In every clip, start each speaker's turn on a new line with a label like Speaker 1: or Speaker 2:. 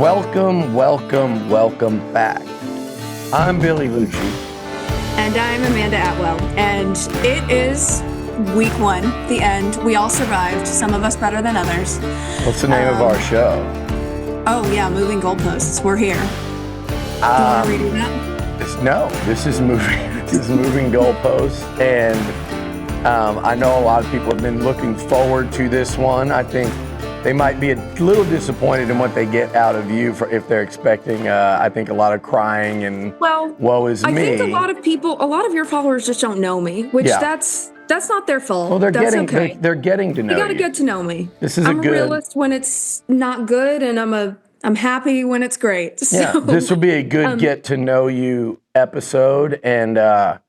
Speaker 1: Welcome back. I'm Billy Liucci.
Speaker 2: And I'm Amanda Atwell. And it is week one, the end. We all survived, some of us better than others.
Speaker 1: What's the name of our show?
Speaker 2: Oh, yeah, Moving Goalposts. We're here. Do you want to read that?
Speaker 1: This is Moving Goalposts. And I know a lot of people have been looking forward to this one. I think they might be a little disappointed in what they get out of you if they're expecting, I think, a lot of crying and woe is me.
Speaker 2: I think a lot of your followers just don't know me, which that's not their fault.
Speaker 1: Well, they're getting to know you.
Speaker 2: You got to get to know me.
Speaker 1: I'm
Speaker 2: a realist when it's not good, and I'm happy when it's great. So,
Speaker 1: yeah, this will be a good get to know you episode. And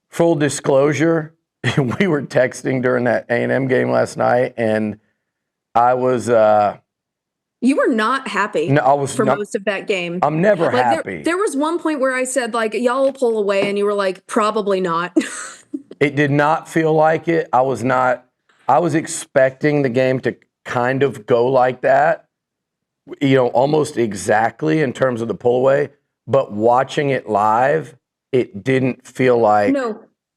Speaker 1: full disclosure, we were texting during that A&M game last night, and I was.
Speaker 2: You were not happy.
Speaker 1: No, I was
Speaker 2: for most of that game.
Speaker 1: I'm never happy.
Speaker 2: There was one point where I said, y'all will pull away, and you were like, probably not.
Speaker 1: It did not feel like it. I was expecting the game to kind of go like that, almost exactly in terms of the pull away. But watching it live, it didn't feel like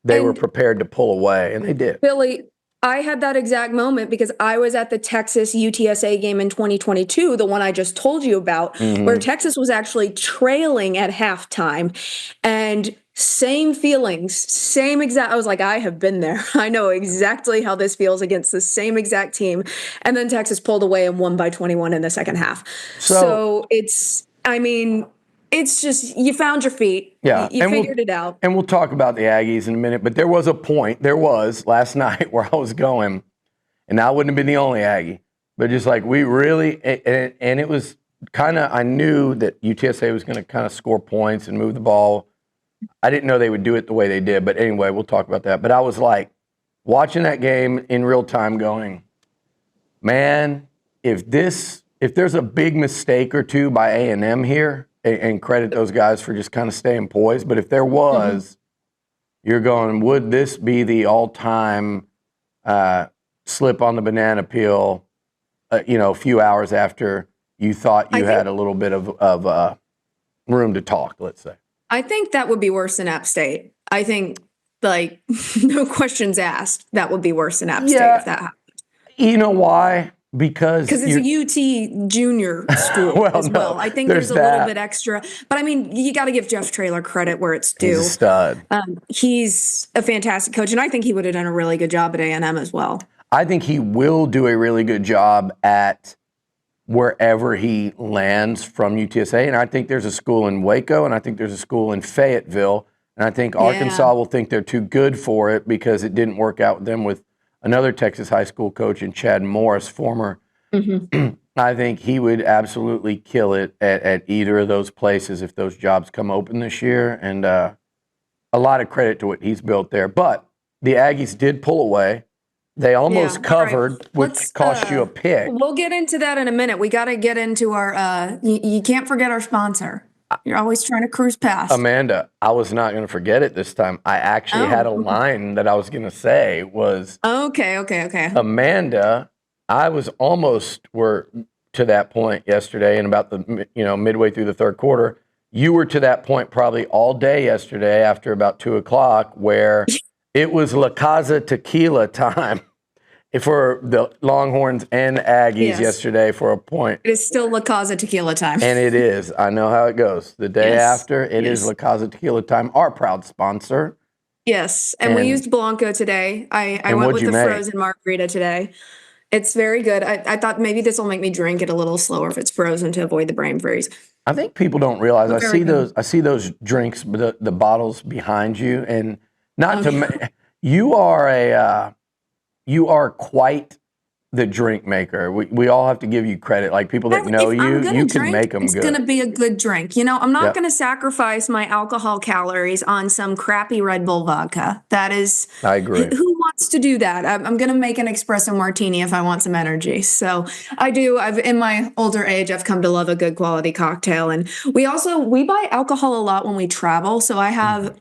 Speaker 1: they were prepared to pull away, and they did.
Speaker 2: Billy, I had that exact moment because I was at the Texas UTSA game in 2022, the one I just told you about, where Texas was actually trailing at halftime. And same feelings, same exact. I was like, I have been there. I know exactly how this feels against the same exact team. And then Texas pulled away and won by 21 in the second half. So it's just, you found your feet.
Speaker 1: Yeah.
Speaker 2: You figured it out.
Speaker 1: And we'll talk about the Aggies in a minute, but there was last night where I was going, and I wouldn't have been the only Aggie, but just like we really, and it was kind of, I knew that UTSA was going to kind of score points and move the ball. I didn't know they would do it the way they did, but anyway, we'll talk about that. But I was like watching that game in real time going, man, if there's a big mistake or two by A&M here, and credit those guys for just kind of staying poised. But if there was, you're going, would this be the all-time slip on the banana peel, a few hours after you thought you had a little bit of room to talk, let's say?
Speaker 2: I think that would be worse than App State. I think, no questions asked, that would be worse than App State if that happened. You
Speaker 1: know why? Because
Speaker 2: it's a UT junior school as well. I think there's a little bit extra. But, you got to give Jeff Traylor credit where it's due.
Speaker 1: He's a stud.
Speaker 2: He's a fantastic coach, and I think he would have done a really good job at A&M as well.
Speaker 1: I think he will do a really good job at wherever he lands from UTSA. And I think there's a school in Waco, and I think there's a school in Fayetteville. And I think Arkansas will think they're too good for it because it didn't work out with them with another Texas high school coach in Chad Morris, former. I think he would absolutely kill it at either of those places if those jobs come open this year. And a lot of credit to what he's built there. But the Aggies did pull away. They almost covered, which cost you a pick.
Speaker 2: We'll get into that in a minute. We got to get into our you can't forget our sponsor. You're always trying to cruise past.
Speaker 1: Amanda, I was not going to forget it this time. I actually had a line that I was going to say was... Okay. Amanda, I was were to that point yesterday and about the, midway through the third quarter. You were to that point probably all day yesterday after about 2 o'clock where it was La Casa Tequila time. For the Longhorns and Aggies yesterday for a point.
Speaker 2: It is still La Casa Tequila time.
Speaker 1: And it is. I know how it goes. The day after, it is La Casa Tequila time, our proud sponsor.
Speaker 2: Yes. And we used Blanco today. I went with the frozen margarita today. It's very good. I thought maybe this will make me drink it a little slower if it's frozen to avoid the brain freeze.
Speaker 1: I think people don't realize. I see those drinks, the bottles behind you. And you are quite the drink maker. We all have to give you credit. Like people that know you can make them good.
Speaker 2: It's going to be a good drink. I'm not going to sacrifice my alcohol calories on some crappy Red Bull vodka. That is,
Speaker 1: I agree.
Speaker 2: Who wants to do that? I'm going to make an espresso martini if I want some energy. So I do. In my older age, I've come to love a good quality cocktail. And we buy alcohol a lot when we travel. So I have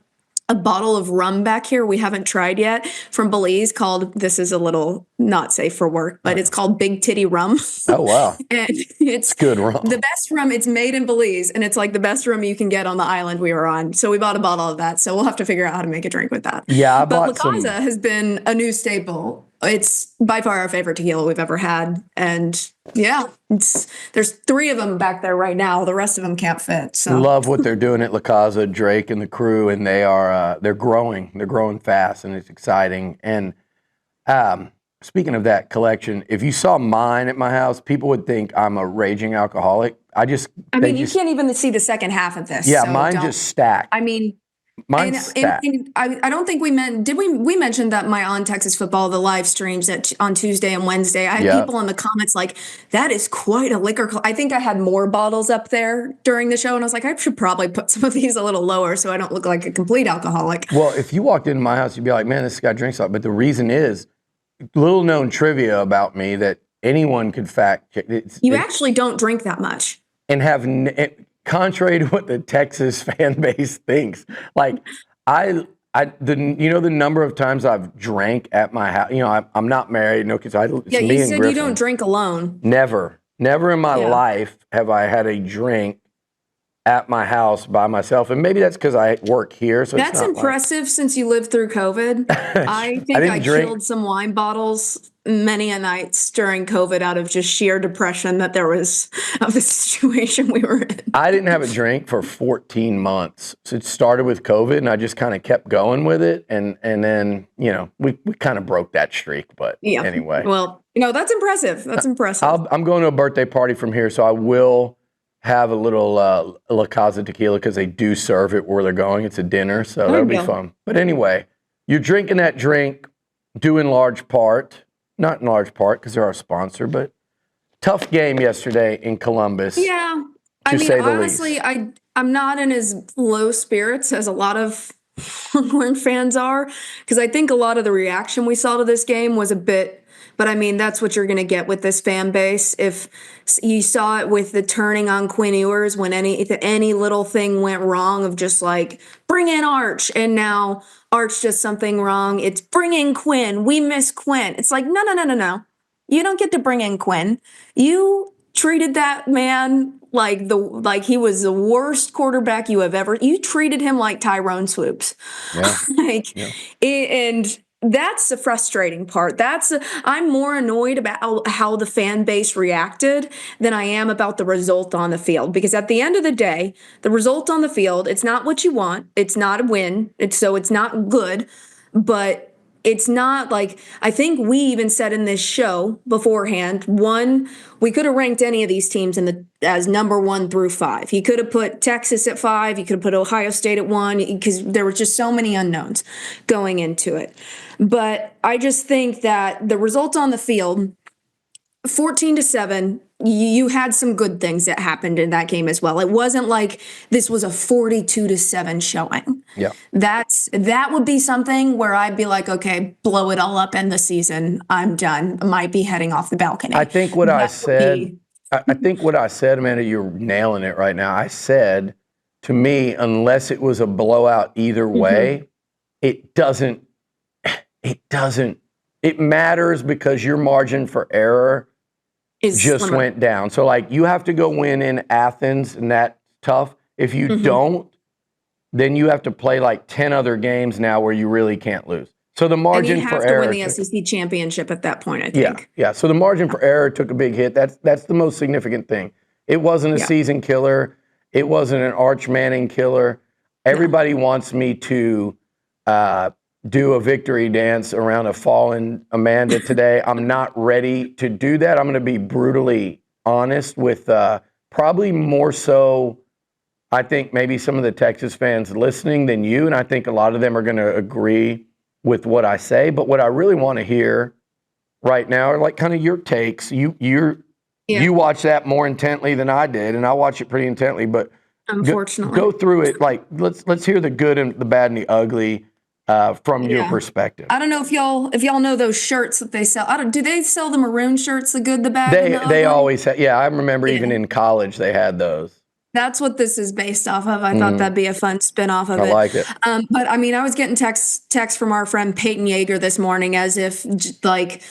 Speaker 2: a bottle of rum back here we haven't tried yet from Belize called, this is a little not safe for work, but it's called Big Titty Rum.
Speaker 1: Oh, wow.
Speaker 2: And it's
Speaker 1: good rum.
Speaker 2: the best rum. It's made in Belize, and it's like the best rum you can get on the island we were on. So we bought a bottle of that. So we'll have to figure out how to make a drink with that.
Speaker 1: Yeah, I
Speaker 2: But
Speaker 1: bought some.
Speaker 2: Lacasa has been a new staple. It's by far our favorite tequila we've ever had. And yeah, there's 3 of them back there right now. The rest of them can't fit. So
Speaker 1: Love what they're doing at La Casa, Drake and the crew, and they're growing. They're growing fast, and it's exciting. And speaking of that collection, if you saw mine at my house, people would think I'm a raging alcoholic.
Speaker 2: I mean, you can't even see the second half of this.
Speaker 1: Yeah,
Speaker 2: so
Speaker 1: mine just stacked.
Speaker 2: I mean,
Speaker 1: Mine's stacked.
Speaker 2: and I don't think we mentioned that my On Texas Football, the live streams on Tuesday and Wednesday, I had people in the comments like, that is quite a liquor. I think I had more bottles up there during the show, and I was like, I should probably put some of these a little lower so I don't look like a complete alcoholic.
Speaker 1: Well, if you walked into my house, you'd be like, man, this guy drinks a lot. But the reason is, little known trivia about me that anyone could fact check.
Speaker 2: You actually don't drink that much.
Speaker 1: And contrary to what the Texas fan base thinks, like the number of times I've drank at my house. You know, I'm not married, no kids.
Speaker 2: Yeah, you said you don't drink alone.
Speaker 1: Never in my life have I had a drink at my house by myself, and maybe that's because I work here. So
Speaker 2: that's impressive since you lived through COVID. I think I killed some wine bottles many a nights during COVID out of just sheer depression that there was of the situation we were in.
Speaker 1: I didn't have a drink for 14 months. So it started with COVID, and I just kind of kept going with it, and then we kind of broke that streak. But anyway,
Speaker 2: well, that's impressive. That's impressive.
Speaker 1: I'm going to a birthday party from here, so I will have a little La Casa tequila because they do serve it where they're going. It's a dinner, so that'll be fun. But anyway, you're drinking that drink due in large part, not in large part because they're our sponsor, but tough game yesterday in Columbus.
Speaker 2: Yeah. I mean, honestly, I'm not in as low spirits as a lot of Longhorn fans are, because I think a lot of the reaction we saw to this game was a bit. But I mean, that's what you're going to get with this fan base. If you saw it with the turning on Quinn Ewers when any little thing went wrong of just like, bring in Arch, and now Arch does something wrong. It's bring in Quinn. We miss Quinn. It's like, no. You don't get to bring in Quinn. You treated that man like he was the worst quarterback you have ever. You treated him like Tyrone Swoops.
Speaker 1: Yeah.
Speaker 2: And that's the frustrating part. I'm more annoyed about how the fan base reacted than I am about the result on the field. Because at the end of the day, the result on the field, it's not what you want. It's not a win. It's not good. But it's not like, I think we even said in this show beforehand, we could have ranked any of these teams as number 1 through 5. You could have put Texas at 5. You could have put Ohio State at 1 because there were just so many unknowns going into it. But I just think that the result on the field, 14-7, you had some good things that happened in that game as well. It wasn't like this was a 42-7 showing.
Speaker 1: Yeah.
Speaker 2: That would be something where I'd be like, okay, blow it all up in the season. I'm done. I might be heading off the balcony.
Speaker 1: I think what I said, Amanda, you're nailing it right now. I said, to me, unless it was a blowout either way, it matters because your margin for error went down. So like you have to go win in Athens, and that's tough. If you don't, then you have to play like 10 other games now where you really can't lose. So the margin for error. You have to
Speaker 2: win the SEC championship at that point, I think.
Speaker 1: Yeah. So the margin for error took a big hit. That's the most significant thing. It wasn't a season killer. It wasn't an Arch Manning killer. Everybody wants me to do a victory dance around a fallen Amanda today. I'm not ready to do that. I'm going to be brutally honest with probably more so, I think, maybe some of the Texas fans listening than you, and I think a lot of them are going to agree with what I say. But what I really want to hear right now are like kind of your takes. You watch that more intently than I did, and I watch it pretty intently. But
Speaker 2: unfortunately,
Speaker 1: go through it. Like let's hear the good and the bad and the ugly. From your perspective.
Speaker 2: I don't know if y'all know those shirts that they sell. Do they sell the maroon shirts, the good, the bad, and the ugly?
Speaker 1: They always have. Yeah, I remember even in college they had those.
Speaker 2: That's what this is based off of. I thought that'd be a fun spin-off of
Speaker 1: I
Speaker 2: it.
Speaker 1: like it.
Speaker 2: But I mean, I was getting text from our friend Peyton Yeager this morning as if like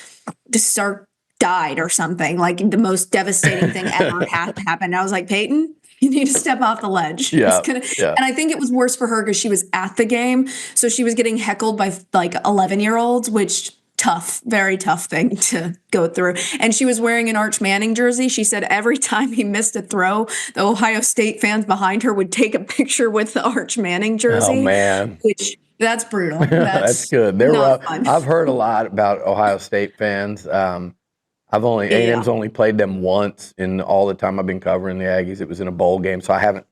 Speaker 2: the Stark died or something, like the most devastating thing ever happened. I was like, Peyton, you need to step off the ledge.
Speaker 1: Yeah,
Speaker 2: And
Speaker 1: yeah.
Speaker 2: I think it was worse for her because she was at the game. So she was getting heckled by like 11-year-olds, which tough, very tough thing to go through. And she was wearing an Arch Manning jersey. She said every time he missed a throw, the Ohio State fans behind her would take a picture with the Arch Manning jersey.
Speaker 1: Oh, man.
Speaker 2: Which that's brutal.
Speaker 1: That's good. They're
Speaker 2: not
Speaker 1: rough.
Speaker 2: fun.
Speaker 1: I've heard a lot about Ohio State fans. A&M's only played them once in all the time I've been covering the Aggies. It was in a bowl game, so I haven't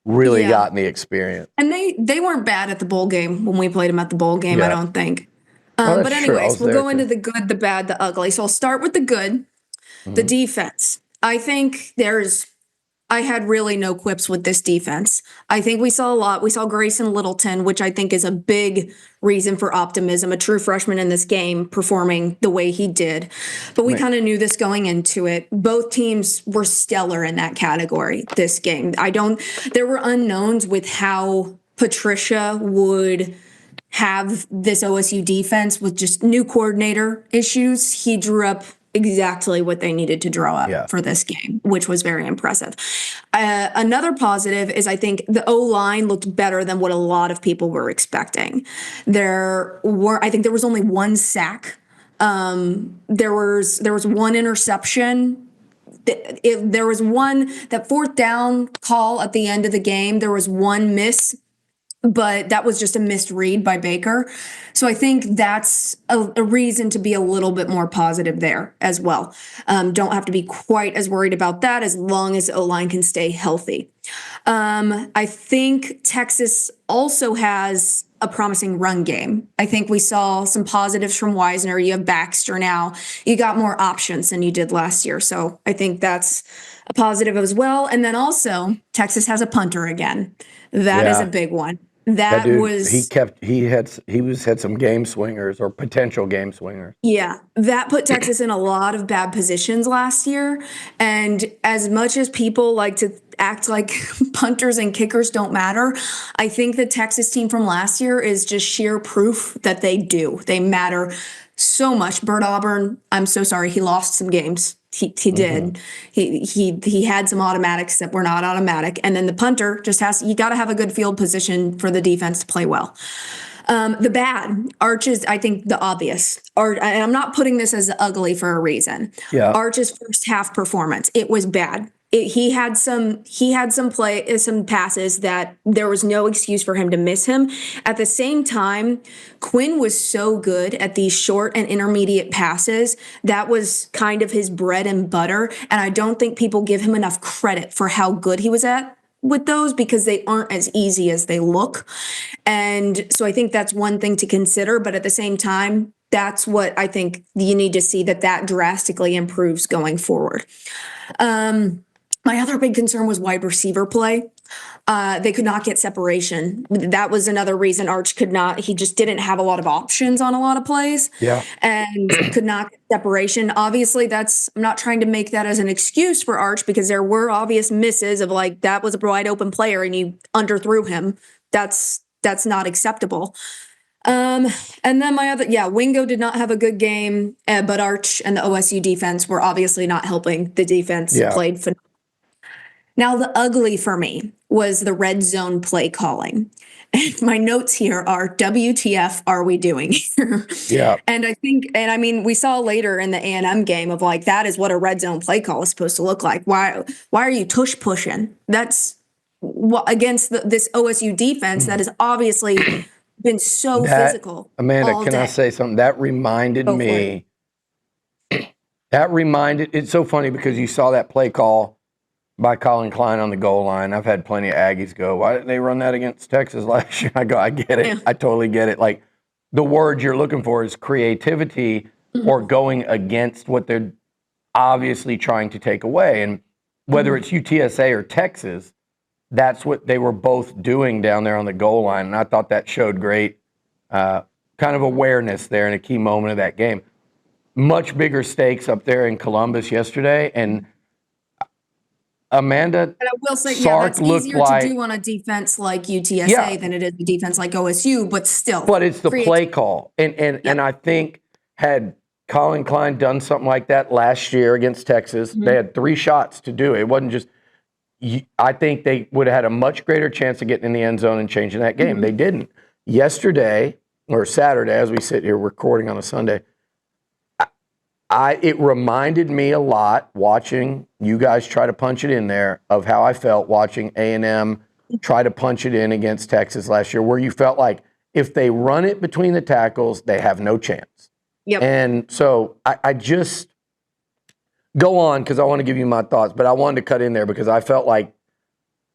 Speaker 1: really gotten the experience.
Speaker 2: And they weren't bad at the bowl game when we played them at the bowl game, I don't think.
Speaker 1: Well,
Speaker 2: But
Speaker 1: that's true. I
Speaker 2: anyways,
Speaker 1: was
Speaker 2: we'll
Speaker 1: there
Speaker 2: go
Speaker 1: too.
Speaker 2: into the good, the bad, the ugly. So I'll start with the good, the defense. I think I had really no quips with this defense. I think we saw a lot. We saw Grayson Littleton, which I think is a big reason for optimism, a true freshman in this game performing the way he did. But we kind of knew this going into it. Both teams were stellar in that category this game. There were unknowns with how Patricia would have this OSU defense with just new coordinator issues. He drew up exactly what they needed to draw up for this game, which was very impressive. Another positive is I think the O-line looked better than what a lot of people were expecting. I think there was only one sack. There was one interception. There was that fourth down call at the end of the game. There was one miss, but that was just a misread by Baker. So I think that's a reason to be a little bit more positive there as well. Don't have to be quite as worried about that as long as O-line can stay healthy. I think Texas also has a promising run game. I think we saw some positives from Wisner. You have Baxter now. You got more options than you did last year. So I think that's a positive as well. And then also Texas has a punter again. That is a big one. That
Speaker 1: dude,
Speaker 2: was
Speaker 1: he had some game swingers or potential game swingers.
Speaker 2: Yeah, that put Texas in a lot of bad positions last year. And as much as people like to act like punters and kickers don't matter, I think the Texas team from last year is just sheer proof that they do. They matter so much. Bert Auburn, I'm so sorry, he lost some games. He did. He had some automatics that were not automatic. And then the punter you got to have a good field position for the defense to play well. The bad, Arch is, I think, the obvious. And I'm not putting this as ugly for a reason.
Speaker 1: Yeah.
Speaker 2: Arch's first half performance, it was bad. He had some passes that there was no excuse for him to miss him. At the same time, Quinn was so good at these short and intermediate passes. That was kind of his bread and butter. And I don't think people give him enough credit for how good he was at with those because they aren't as easy as they look. And so I think that's one thing to consider. But at the same time, that's what I think you need to see that drastically improves going forward. My other big concern was wide receiver play. They could not get separation. That was another reason Arch could not. He just didn't have a lot of options on a lot of plays.
Speaker 1: Yeah.
Speaker 2: And could not get separation. Obviously, I'm not trying to make that as an excuse for Arch because there were obvious misses of like that was a wide open player and you underthrew him. That's not acceptable. And then Wingo did not have a good game, but Arch and the OSU defense were obviously not helping. The defense played phenomenal. Now, the ugly for me was the red zone play calling. And my notes here are, WTF are we doing here?
Speaker 1: Yeah.
Speaker 2: And I mean, we saw later in the A&M game of like, that is what a red zone play call is supposed to look like. Why are you tush pushing? That's against this OSU defense that has obviously been so physical.
Speaker 1: Amanda, can I say something? That reminded me. It's so funny because you saw that play call by Colin Klein on the goal line. I've had plenty of Aggies go, why didn't they run that against Texas last year? I go, I get it. Yeah. I totally get it. Like, the word you're looking for is creativity or going against what they're obviously trying to take away. And whether it's UTSA or Texas, that's what they were both doing down there on the goal line. And I thought that showed great kind of awareness there in a key moment of that game. Much bigger stakes up there in Columbus yesterday. And Amanda,
Speaker 2: But I will say,
Speaker 1: Sark
Speaker 2: that's
Speaker 1: looked
Speaker 2: easier
Speaker 1: like,
Speaker 2: to do on a defense like UTSA
Speaker 1: yeah,
Speaker 2: than it is a defense like OSU, but still.
Speaker 1: but it's the play call. And I think had Colin Klein done something like that last year against Texas, they had 3 shots to do it. It wasn't just, I think they would have had a much greater chance of getting in the end zone and changing that game. They didn't. Yesterday, or Saturday, as we sit here recording on a Sunday, it reminded me a lot watching you guys try to punch it in there of how I felt watching A&M try to punch it in against Texas last year, where you felt like if they run it between the tackles, they have no chance.
Speaker 2: Yep.
Speaker 1: And so I just go on because I want to give you my thoughts, but I wanted to cut in there because I felt like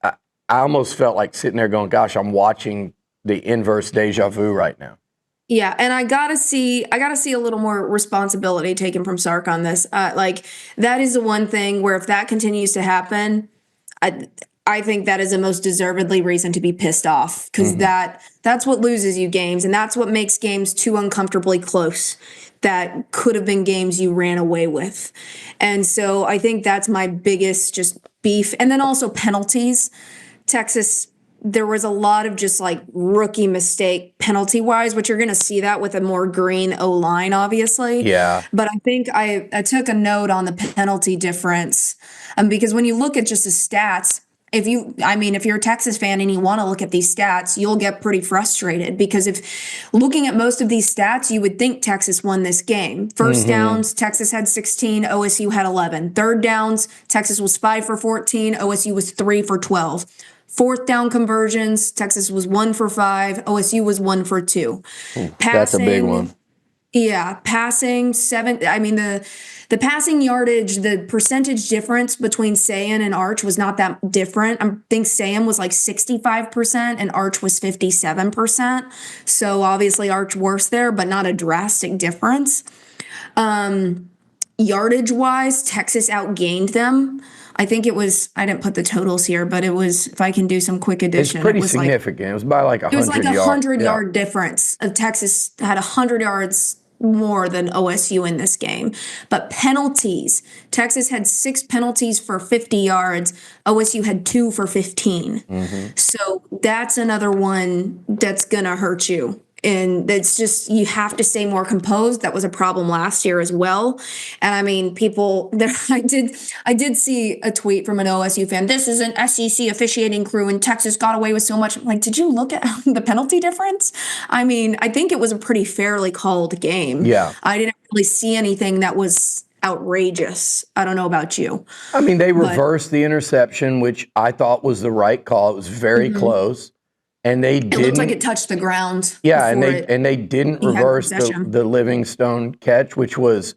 Speaker 1: I almost felt like sitting there going, gosh, I'm watching the inverse deja vu right now.
Speaker 2: Yeah, and I gotta see a little more responsibility taken from Sark on this. Like that is the one thing where if that continues to happen, I think that is the most deservedly reason to be pissed off because that's what loses you games, and that's what makes games too uncomfortably close. That could have been games you ran away with, and so I think that's my biggest just beef. And then also penalties. Texas, there was a lot of just like rookie mistake penalty wise, which you're going to see that with a more green O line, obviously.
Speaker 1: Yeah.
Speaker 2: But I think I took a note on the penalty difference because when you look at just the stats, if you're a Texas fan and you want to look at these stats, you'll get pretty frustrated because if looking at most of these stats, you would think Texas won this game. First downs, Texas had 16, OSU had 11. Third downs, Texas was 5 for 14, OSU was 3 for 12. Fourth down conversions, Texas was 1 for 5, OSU was 1 for 2.
Speaker 1: That's a big one.
Speaker 2: Yeah, passing 7. I mean, the passing yardage, the percentage difference between Sayan and Arch was not that different. I think Sayan was like 65% and Arch was 57%. So obviously Arch worse there, but not a drastic difference. Yardage wise, Texas outgained them. I think it was, I didn't put the totals here, but it was, if I can do some quick addition.
Speaker 1: It's pretty significant. It was by like 100 yards.
Speaker 2: It was like a 100-yard difference. Texas had 100 yards more than OSU in this game. But penalties, Texas had 6 penalties for 50 yards. OSU had 2 for 15. So that's another one that's going to hurt you. And that's just, you have to stay more composed. That was a problem last year as well. And I mean, people there, I did see a tweet from an OSU fan. This is an SEC officiating crew and Texas got away with so much. I'm like, did you look at the penalty difference? I mean, I think it was a pretty fairly called game.
Speaker 1: Yeah.
Speaker 2: I didn't really see anything that was outrageous. I don't know about you.
Speaker 1: I mean, they reversed the interception, which I thought was the right call. It was very close. And they didn't.
Speaker 2: It looked like it touched the ground.
Speaker 1: Yeah, and they didn't reverse the Livingstone catch, which was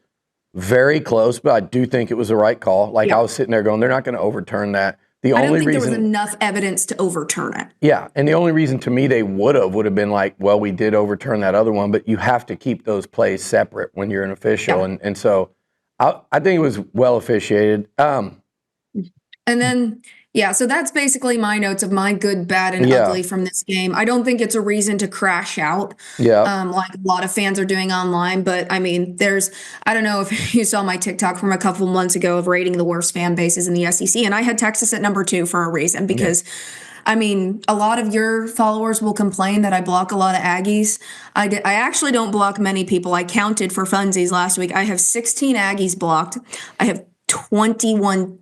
Speaker 1: very close, but I do think it was the right call. Like I was sitting there going, they're not going to overturn that. I
Speaker 2: don't think there was enough evidence to overturn it.
Speaker 1: Yeah, and the only reason to me they would have been like, well, we did overturn that other one, but you have to keep those plays separate when you're an official, and so I think it was well officiated.
Speaker 2: And then. Yeah, so that's basically my notes of my good, bad, and ugly from this game. I don't think it's a reason to crash out like a lot of fans are doing online. But, I mean, I don't know if you saw my TikTok from a couple months ago of rating the worst fan bases in the SEC. And I had Texas at number 2 for a reason because, I mean, a lot of your followers will complain that I block a lot of Aggies. I actually don't block many people. I counted for funsies last week. I have 16 Aggies blocked. I have 21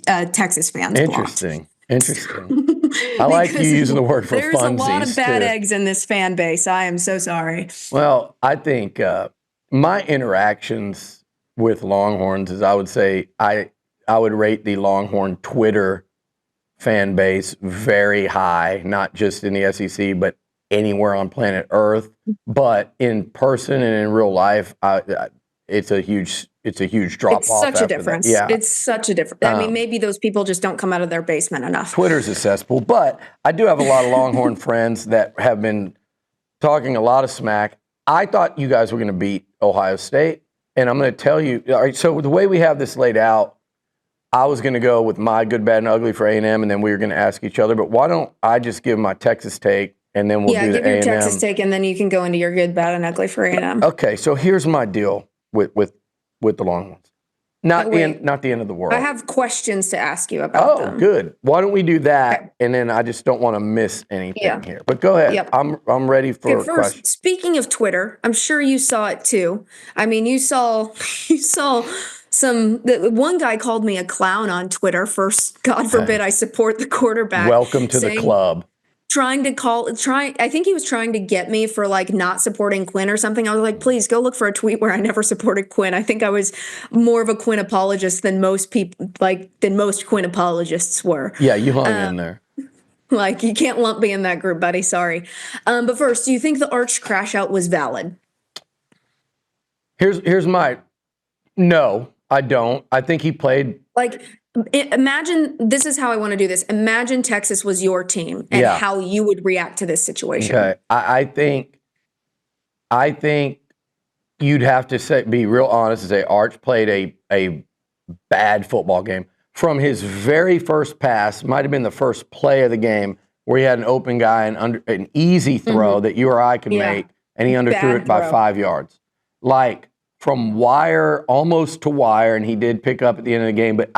Speaker 2: Texas fans.
Speaker 1: Interesting. I like you using the word for funsies.
Speaker 2: There's a lot of bad eggs in this fan base. I am so sorry.
Speaker 1: Well, I think my interactions with Longhorns is, I would say, I would rate the Longhorn Twitter fan base very high, not just in the SEC, but anywhere on planet Earth. But in person and in real life, it's a huge drop off.
Speaker 2: It's such a difference.
Speaker 1: Yeah.
Speaker 2: It's such a difference. I mean, maybe those people just don't come out of their basement enough.
Speaker 1: Twitter's a cesspool, but I do have a lot of Longhorn friends that have been talking a lot of smack. I thought you guys were going to beat Ohio State, and I'm going to tell you. All right, so the way we have this laid out, I was going to go with my good, bad, and ugly for A&M, and then we were going to ask each other. But why don't I just give my Texas take, and then we'll do the A&M.
Speaker 2: Yeah, give your Texas take, and then you can go into your good, bad, and ugly for A&M.
Speaker 1: Okay, so here's my deal with the Longhorns. Not the
Speaker 2: wait.
Speaker 1: not the end of the world.
Speaker 2: I have questions to ask you about them.
Speaker 1: Good. Why don't we do that?
Speaker 2: Okay.
Speaker 1: And then I just don't want to miss anything
Speaker 2: Yeah.
Speaker 1: here. But go ahead.
Speaker 2: Yep.
Speaker 1: I'm ready for
Speaker 2: Okay,
Speaker 1: questions.
Speaker 2: first, speaking of Twitter, I'm sure you saw it too. I mean, you saw one guy called me a clown on Twitter. First, God forbid I support the quarterback.
Speaker 1: Welcome to the club.
Speaker 2: I think he was trying to get me for like not supporting Quinn or something. I was like, please go look for a tweet where I never supported Quinn. I think I was more of a Quinn apologist than most people, than most Quinn apologists were.
Speaker 1: Yeah, you hung in there.
Speaker 2: Like, you can't lump me in that group, buddy. Sorry. But first, do you think the Arch crash out was valid?
Speaker 1: Here's my no, I don't. I think he played
Speaker 2: Imagine, this is how I want to do this. Imagine Texas was your team and how you would react to this situation.
Speaker 1: Okay. I think you'd have to be real honest and say Arch played a bad football game. From his very first pass, might have been the first play of the game, where he had an open guy and an easy throw that you or I could make, and he underthrew it by 5 yards. Like, from wire almost to wire, and he did pick up at the end of the game, but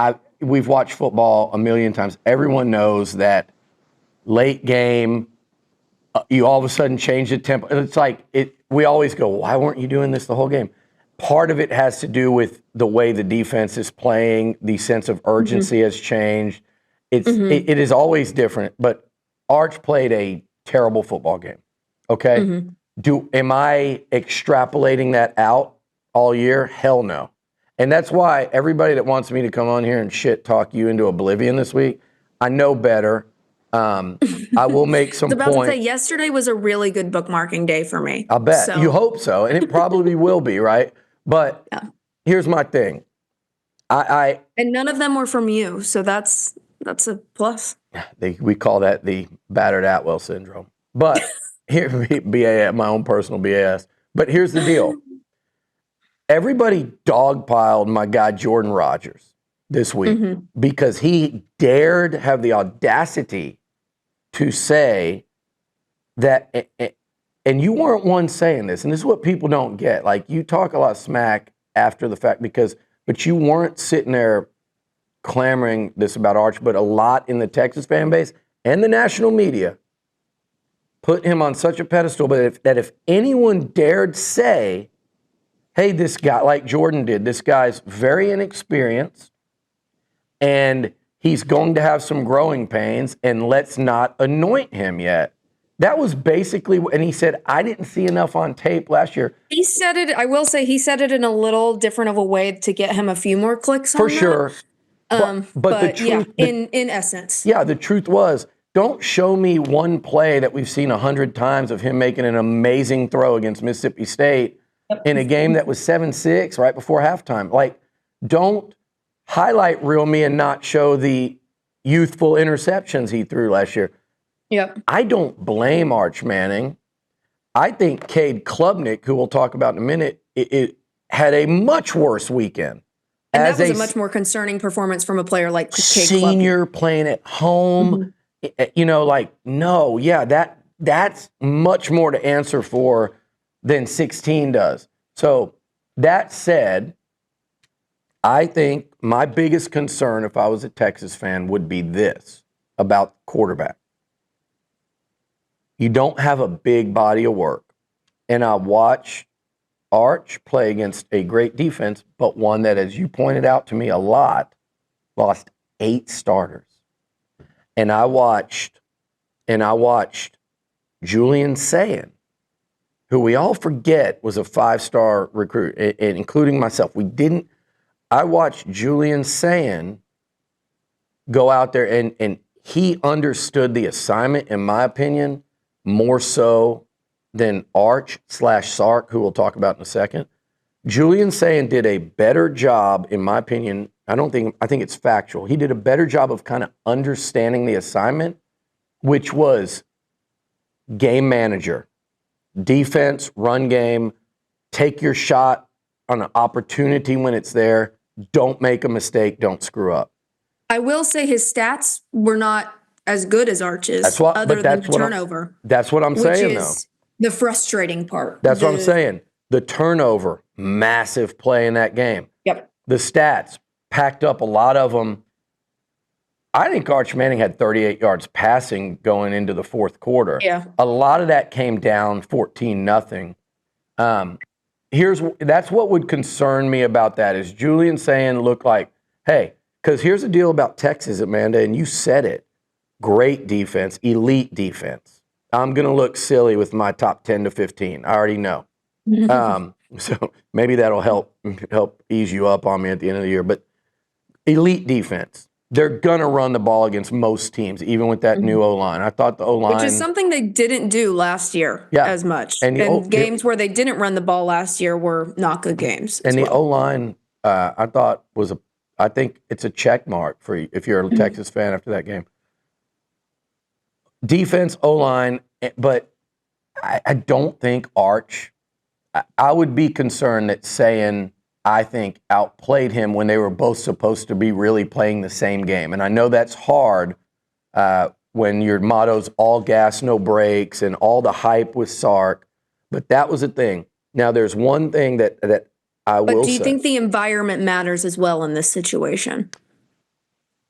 Speaker 1: we've watched football a million times. Everyone knows that late game, you all of a sudden change the tempo. It's like we always go, why weren't you doing this the whole game? Part of it has to do with the way the defense is playing. The sense of urgency has changed. It is always different, but Arch played a terrible football game. Okay? Am I extrapolating that out all year? Hell no. And that's why everybody that wants me to come on here and shit talk you into oblivion this week, I know better. I will make some points. I was about to say,
Speaker 2: yesterday was a really good bookmarking day for me.
Speaker 1: I bet. So. You hope so. And it probably will be, right? But here's my thing. And
Speaker 2: none of them were from you, so that's a plus.
Speaker 1: We call that the battered Atwell syndrome. But here, BAS, my own personal BAS. But here's the deal. Everybody dogpiled my guy Jordan Rodgers this week because he dared have the audacity to say that, and you weren't one saying this, and this is what people don't get. Like, you talk a lot of smack after the fact but you weren't sitting there clamoring this about Arch, but a lot in the Texas fan base and the national media put him on such a pedestal, but if anyone dared say, hey, this guy, like Jordan did, this guy's very inexperienced and he's going to have some growing pains, and let's not anoint him yet. That was basically, and he said, I didn't see enough on tape last year.
Speaker 2: He said it, I will say, he said it in a little different of a way to get him a few more clicks on
Speaker 1: For sure. But the truth,
Speaker 2: in essence.
Speaker 1: Yeah, the truth was, don't show me one play that we've seen 100 times of him making an amazing throw against Mississippi State in a game that was 7-6 right before halftime. Like, don't highlight reel me and not show the youthful interceptions he threw last year.
Speaker 2: Yep.
Speaker 1: I don't blame Arch Manning. I think Cade Klubnik, who we'll talk about in a minute, it had a much worse weekend.
Speaker 2: And that was a much more concerning performance from a player like Cade
Speaker 1: senior
Speaker 2: Klubnik.
Speaker 1: Playing at home. That's much more to answer for than 16 does. So that said, I think my biggest concern if I was a Texas fan would be this about quarterback. You don't have a big body of work. And I watched Arch play against a great defense, but one that, as you pointed out to me a lot, lost 8 starters. And I watched Julian Sayin, who we all forget was a 5-star recruit, including myself. I watched Julian Sayin go out there and he understood the assignment, in my opinion, more so than Arch/Sark, who we'll talk about in a second. Julian Sayin did a better job, in my opinion. I think it's factual. He did a better job of kind of understanding the assignment, which was game manager, defense, run game, take your shot on an opportunity when it's there. Don't make a mistake. Don't screw up.
Speaker 2: I will say his stats were not as good as Arch's, other than the turnover.
Speaker 1: That's what I'm saying, though.
Speaker 2: The frustrating part.
Speaker 1: That's what I'm saying. The turnover, massive play in that game.
Speaker 2: Yep.
Speaker 1: the stats, packed up a lot of them. I think Arch Manning had 38 yards passing going into the fourth quarter.
Speaker 2: Yeah.
Speaker 1: A lot of that came down 14-0. That's what would concern me about that is Julian saying, look like, hey, because here's the deal about Texas, Amanda, and you said it. Great defense, elite defense. I'm going to look silly with my top 10 to 15. I already know. So maybe that'll help ease you up on me at the end of the year. But elite defense. They're going to run the ball against most teams, even with that new O-line. I thought the O-line...
Speaker 2: Which is something they didn't do last year as much. And games where they didn't run the ball last year were not good games.
Speaker 1: And the O-line, I thought, I think it's a check mark for you if you're a Texas fan after that game. Defense, O-line, but I don't think Arch... I would be concerned that saying... I think, outplayed him when they were both supposed to be really playing the same game. And I know that's hard when your motto's all gas, no brakes, and all the hype with Sark, but that was a thing. Now, there's one thing that I will say.
Speaker 2: But do you think the environment matters as well in this situation?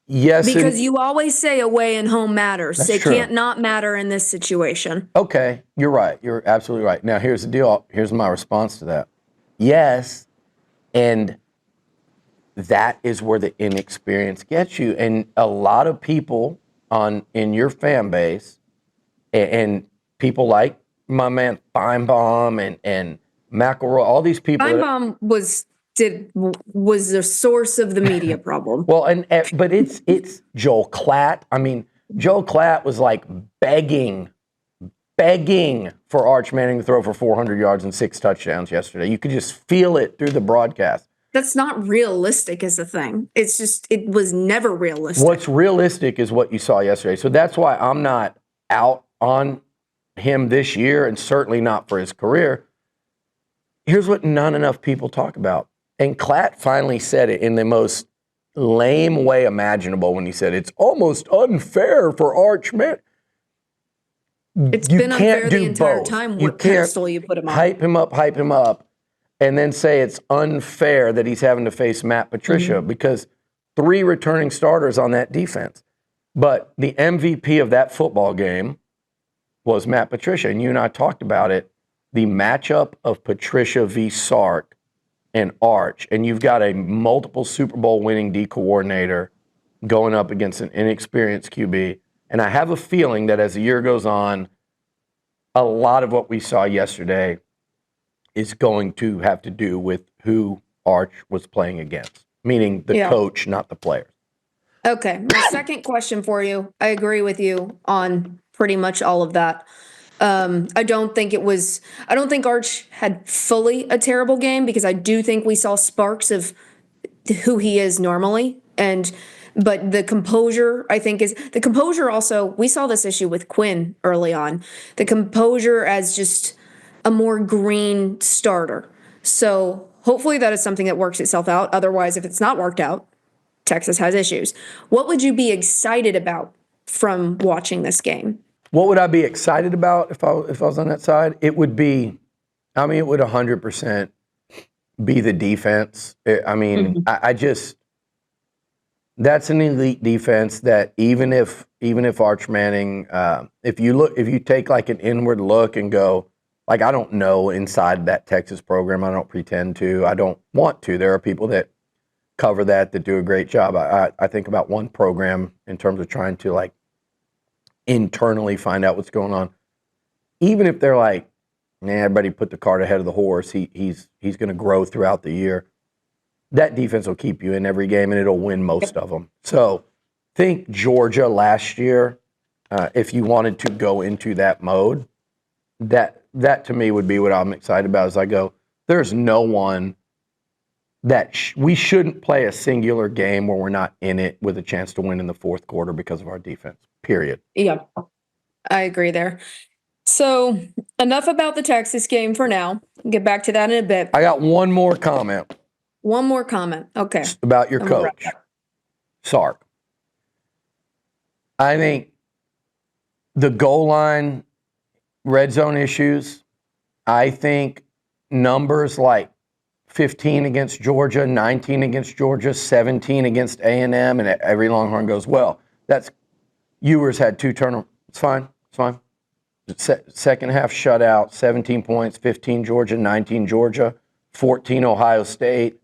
Speaker 1: Yes.
Speaker 2: Because you always say away and home matters.
Speaker 1: That's
Speaker 2: it
Speaker 1: true.
Speaker 2: can't not matter in this situation.
Speaker 1: Okay, you're right. You're absolutely right. Now, here's the deal. Here's my response to that. Yes. And that is where the inexperience gets you. And a lot of people in your fan base and people like my man Feinbaum and McElroy, all these people.
Speaker 2: Feinbaum was the source of the media problem.
Speaker 1: Well, but it's Joel Klatt. I mean, Joel Klatt was like begging for Arch Manning to throw for 400 yards and 6 touchdowns yesterday. You could just feel it through the broadcast.
Speaker 2: That's not realistic as a thing. It's just, it was never realistic.
Speaker 1: What's realistic is what you saw yesterday. So that's why I'm not out on him this year and certainly not for his career. Here's what not enough people talk about. And Klatt finally said it in the most lame way imaginable when he said, it's almost unfair for Arch Manning.
Speaker 2: It's been unfair the entire time what pedestal you put him on.
Speaker 1: Hype him up, and then say it's unfair that he's having to face Matt Patricia because 3 returning starters on that defense. But the MVP of that football game was Matt Patricia, and you and I talked about it, the matchup of Patricia v. Sark and Arch, and you've got a multiple Super Bowl winning D coordinator going up against an inexperienced QB. And I have a feeling that as the year goes on, a lot of what we saw yesterday is going to have to do with who Arch was playing against, meaning the coach, not the players.
Speaker 2: Okay. My second question for you, I agree with you on pretty much all of that. I don't think Arch had fully a terrible game because I do think we saw sparks of who he is normally. But the composure, I think, is the composure also. We saw this issue with Quinn early on. The composure as just a more green starter. So hopefully that is something that works itself out. Otherwise, if it's not worked out, Texas has issues. What would you be excited about from watching this game?
Speaker 1: What would I be excited about if I was on that side? It would be, it would 100% be the defense. I just. That's an elite defense that even if Arch Manning, if you take like an inward look and go, like, I don't know inside that Texas program, I don't pretend to, I don't want to. There are people that cover that do a great job. I think about one program in terms of trying to like internally find out what's going on. Even if they're like, everybody put the cart ahead of the horse, he's going to grow throughout the year. That defense will keep you in every game, and it'll win most of them. So think Georgia last year, if you wanted to go into that mode, that to me would be what I'm excited about as I go, there's no one that we shouldn't play a singular game where we're not in it with a chance to win in the fourth quarter because of our defense, period.
Speaker 2: Yeah, I agree there. So enough about the Texas game for now. We'll get back to that in a bit.
Speaker 1: I got one more comment.
Speaker 2: One more comment. Okay.
Speaker 1: About your coach, Sark. I think the goal line, red zone issues, I think numbers like 15 against Georgia, 19 against Georgia, 17 against A&M, and every Longhorn goes, well, that's Ewers had 2 turnovers. It's fine. It's fine. Second half shutout, 17 points, 15 Georgia, 19 Georgia, 14 Ohio State,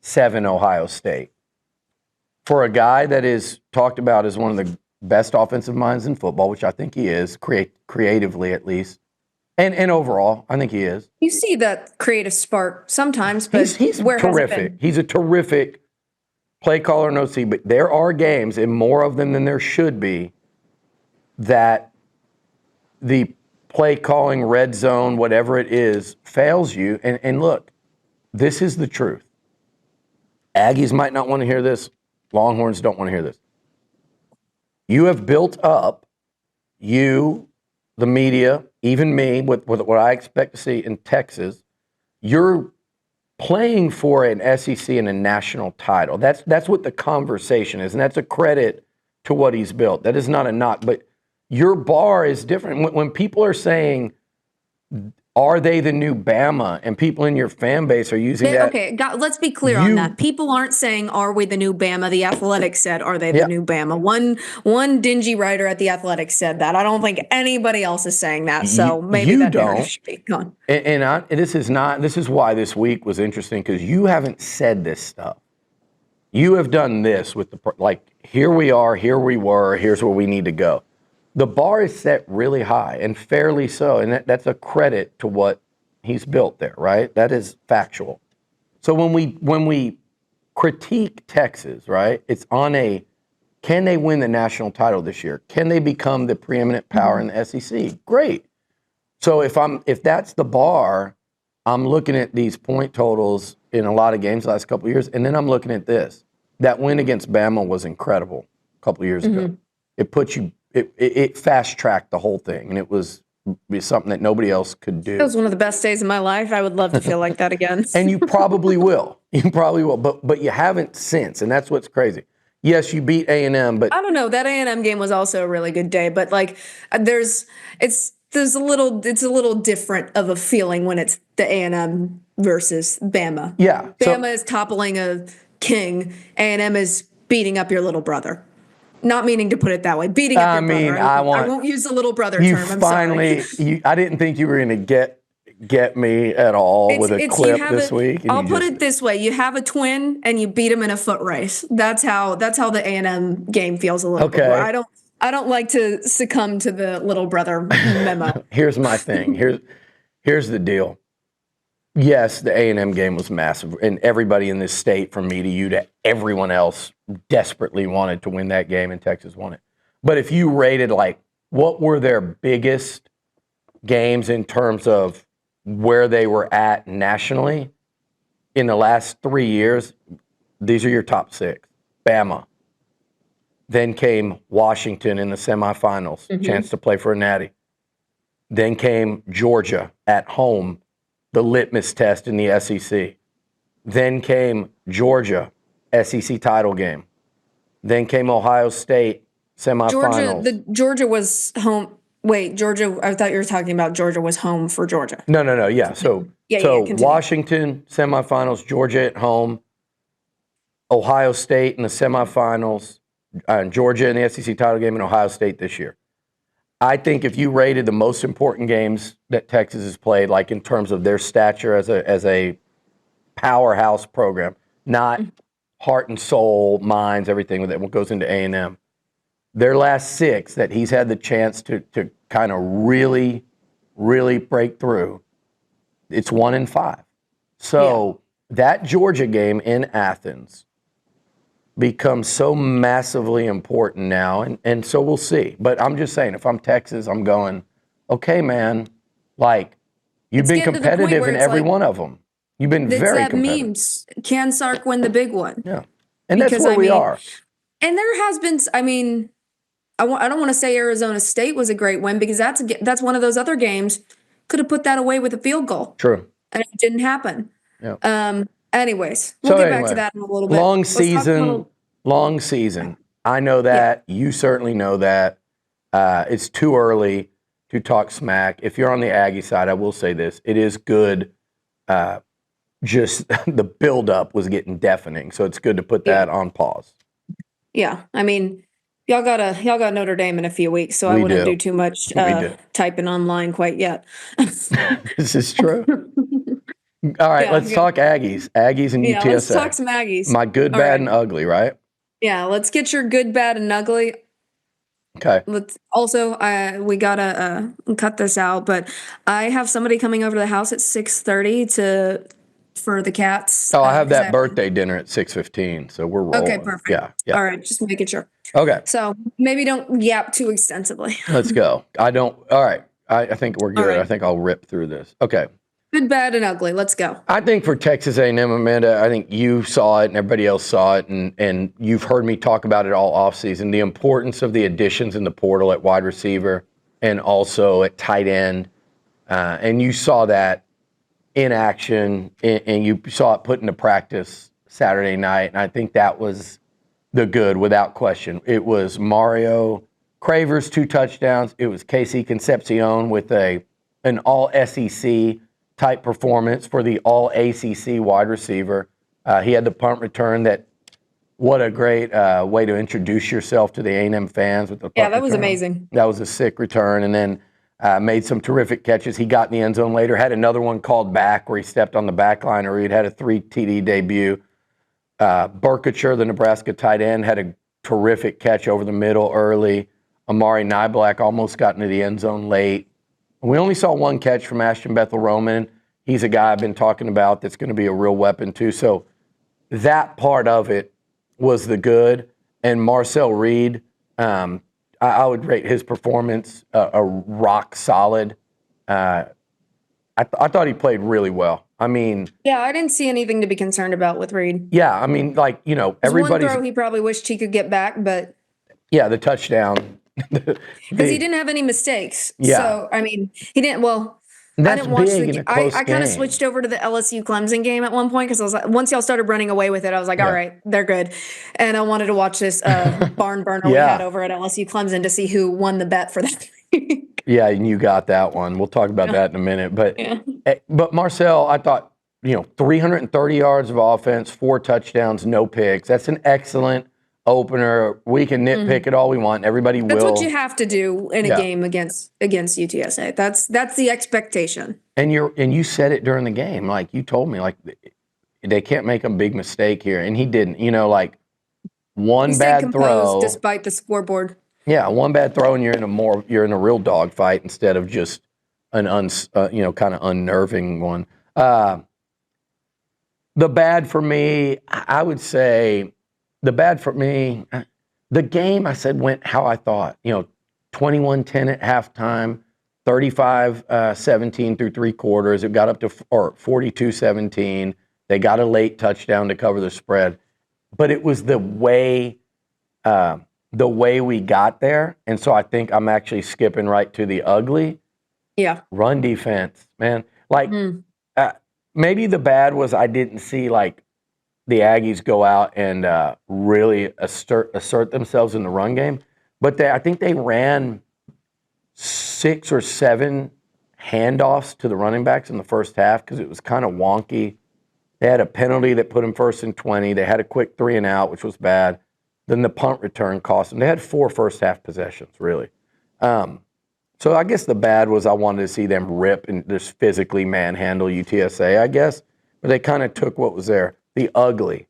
Speaker 1: 7 Ohio State. For a guy that is talked about as one of the best offensive minds in football, which I think he is, creatively at least, and overall, I think he is.
Speaker 2: You see that creative spark sometimes, but
Speaker 1: he's
Speaker 2: where has it
Speaker 1: terrific.
Speaker 2: been?
Speaker 1: He's a terrific play caller and OC, but there are games, and more of them than there should be, that the play calling, red zone, whatever it is, fails you. And look, this is the truth. Aggies might not want to hear this. Longhorns don't want to hear this. You have built up, the media, even me, with what I expect to see in Texas, you're playing for an SEC and a national title. That's what the conversation is, and that's a credit to what he's built. That is not a knock, but your bar is different. When people are saying, are they the new Bama? And people in your fan base are using that.
Speaker 2: Okay, let's be clear on that. People aren't saying, are we the new Bama? The Athletic said, are they the new Bama? One dingy writer at The Athletic said that. I don't think anybody else is saying that, so maybe that narrative should be gone.
Speaker 1: And this is why this week was interesting, because you haven't said this stuff. You have done this with here we are, here we were, here's where we need to go. The bar is set really high, and fairly so, and that's a credit to what he's built there, right? That is factual. So when we critique Texas, right, it's on can they win the national title this year? Can they become the preeminent power in the SEC? Great. So if that's the bar, I'm looking at these point totals in a lot of games the last couple of years, and then I'm looking at this. That win against Bama was incredible a couple of years ago. It put you. It fast-tracked the whole thing, and it was something that nobody else could do.
Speaker 2: It was one of the best days of my life. I would love to feel like that again.
Speaker 1: And you probably will. You probably will, but you haven't since, and that's what's crazy. Yes, you beat A&M, but
Speaker 2: I don't know. That A&M game was also a really good day, but it's a little different of a feeling when it's the A&M versus Bama.
Speaker 1: Yeah.
Speaker 2: Bama is toppling a king. A&M is beating up your little brother. Not meaning to put it that way. Beating up your brother. I won't use the little brother term. I'm sorry.
Speaker 1: I didn't think you were going to get me at all with a clip this week.
Speaker 2: I'll put it this way: you have a twin, and you beat him in a foot race. That's how the A&M game feels a little bit. I don't like to succumb to the little brother memo.
Speaker 1: Here's my thing. Here's the deal. Yes, the A&M game was massive, and everybody in this state, from me to you to everyone else, desperately wanted to win that game, and Texas won it. But if you rated what were their biggest games in terms of where they were at nationally in the last 3 years, these are your top 6. Bama. Then came Washington in the semifinals, chance to play for a natty. Then came Georgia at home, the litmus test in the SEC. Then came Georgia, SEC title game. Then came Ohio State, semifinals.
Speaker 2: Georgia was home. Wait, Georgia, I thought you were talking about Georgia was home for Georgia.
Speaker 1: No, yeah. So Washington, semifinals, Georgia at home, Ohio State in the semifinals, Georgia in the SEC title game, and Ohio State this year. I think if you rated the most important games that Texas has played, in terms of their stature as a powerhouse program, not heart and soul, minds, everything that goes into A&M, their last 6 that he's had the chance to kind of really, really break through, it's 1-5. So that Georgia game in Athens becomes so massively important now, and so we'll see. But I'm just saying, if I'm Texas, I'm going, okay, man, you've been competitive in every one of them. You've been very competitive.
Speaker 2: Memes. Can Sark win the big one?
Speaker 1: Yeah, and that's where we are.
Speaker 2: And there has been, I don't want to say Arizona State was a great win, because that's one of those other games, could have put that away with a field goal.
Speaker 1: True.
Speaker 2: And it didn't happen.
Speaker 1: Yeah.
Speaker 2: Anyways, we'll get back to that in a little bit.
Speaker 1: Long season. I know that. Yeah. You certainly know that. It's too early to talk smack. If you're on the Aggie side, I will say this. It is good just the buildup was getting deafening. So it's good to put that on pause.
Speaker 2: Yeah, I mean, y'all got Notre Dame in a few weeks, so I
Speaker 1: We
Speaker 2: wouldn't
Speaker 1: do.
Speaker 2: do too much
Speaker 1: We do.
Speaker 2: typing online quite yet.
Speaker 1: This is true. All right,
Speaker 2: Yeah,
Speaker 1: let's talk Aggies. Aggies and
Speaker 2: yeah. Let's
Speaker 1: UTSA.
Speaker 2: talk some Aggies.
Speaker 1: My good,
Speaker 2: All
Speaker 1: bad,
Speaker 2: right.
Speaker 1: and ugly, right?
Speaker 2: Yeah, let's get your good, bad, and ugly.
Speaker 1: Okay.
Speaker 2: Let's also, we gotta cut this out, but I have somebody coming over to the house at 6:30 for the cats.
Speaker 1: Oh, I have
Speaker 2: 'Cause
Speaker 1: that birthday dinner at 6:15, so we're rolling.
Speaker 2: Okay, perfect.
Speaker 1: Yeah, yeah.
Speaker 2: All right, just making sure.
Speaker 1: Okay,
Speaker 2: So maybe don't yap too extensively.
Speaker 1: let's go. All right. I think we're good.
Speaker 2: All right.
Speaker 1: I think I'll rip through this. Okay.
Speaker 2: Good, bad, and ugly. Let's go.
Speaker 1: I think for Texas A&M, Amanda, I think you saw it and everybody else saw it, and you've heard me talk about it all offseason, the importance of the additions in the portal at wide receiver and also at tight end. And you saw that in action, and you saw it put into practice Saturday night, and I think that was the good, without question. It was Mario Cravers, 2 touchdowns. It was Casey Concepcion with an all-SEC type performance for the all-ACC wide receiver. He had the punt return that, what a great way to introduce yourself to the A&M fans with the punt
Speaker 2: that was
Speaker 1: return.
Speaker 2: amazing.
Speaker 1: That was a sick return. And then made some terrific catches. He got in the end zone later, had another one called back where he stepped on the back line, or he'd had a 3 TD debut. Burkature, the Nebraska tight end, had a terrific catch over the middle early. Amari Niblack almost got into the end zone late. We only saw 1 catch from Ashton Bethel-Roman. He's a guy I've been talking about that's going to be a real weapon too. So that part of it was the good. And Marcel Reed, I would rate his performance a rock solid. I thought he played really well. I mean,
Speaker 2: Yeah, I didn't see anything to be concerned about with Reed.
Speaker 1: yeah, I mean, like, everybody's.
Speaker 2: One throw he probably wished he could get back, but
Speaker 1: Yeah, the touchdown.
Speaker 2: because he didn't have any mistakes.
Speaker 1: Yeah.
Speaker 2: So I mean, he didn't. Well,
Speaker 1: That's
Speaker 2: I didn't watch
Speaker 1: big in a close
Speaker 2: I kind of
Speaker 1: game.
Speaker 2: switched over to the LSU Clemson game at one point because I was like, once y'all started running away with it, I was like, all right, they're good, and I wanted to watch this barn burner we had over at LSU Clemson to see who won the bet for that.
Speaker 1: Yeah, and you got that one. We'll talk about that in a minute. But Marcel, I thought, 330 yards of offense, 4 touchdowns, no picks. That's an excellent opener. We can nitpick it all we want. Everybody will.
Speaker 2: That's what you have to do in a game against UTSA. That's the expectation.
Speaker 1: And you said it during the game. Like, you told me, like, they can't make a big mistake here. And he didn't. Like, one bad throw.
Speaker 2: Despite the scoreboard.
Speaker 1: Yeah, one bad throw and you're in a real dogfight instead of just an kind of unnerving one. The bad for me, I would say, the game I said went how I thought. 21-10 at halftime, 35-17 through 3 quarters. It got up to 42-17. They got a late touchdown to cover the spread, but it was the way we got there. And so I think I'm actually skipping right to the ugly.
Speaker 2: Yeah.
Speaker 1: Run defense, man. Like, maybe the bad was I didn't see, like, the Aggies go out and really assert themselves in the run game. But I think they ran 6 or 7 handoffs to the running backs in the first half because it was kind of wonky. They had a penalty that put them 1st and 20. They had a quick 3 and out, which was bad. Then the punt return cost them. They had 4 first-half possessions, really. So I guess the bad was I wanted to see them rip and just physically manhandle UTSA, I guess. But they kind of took what was there. The ugly.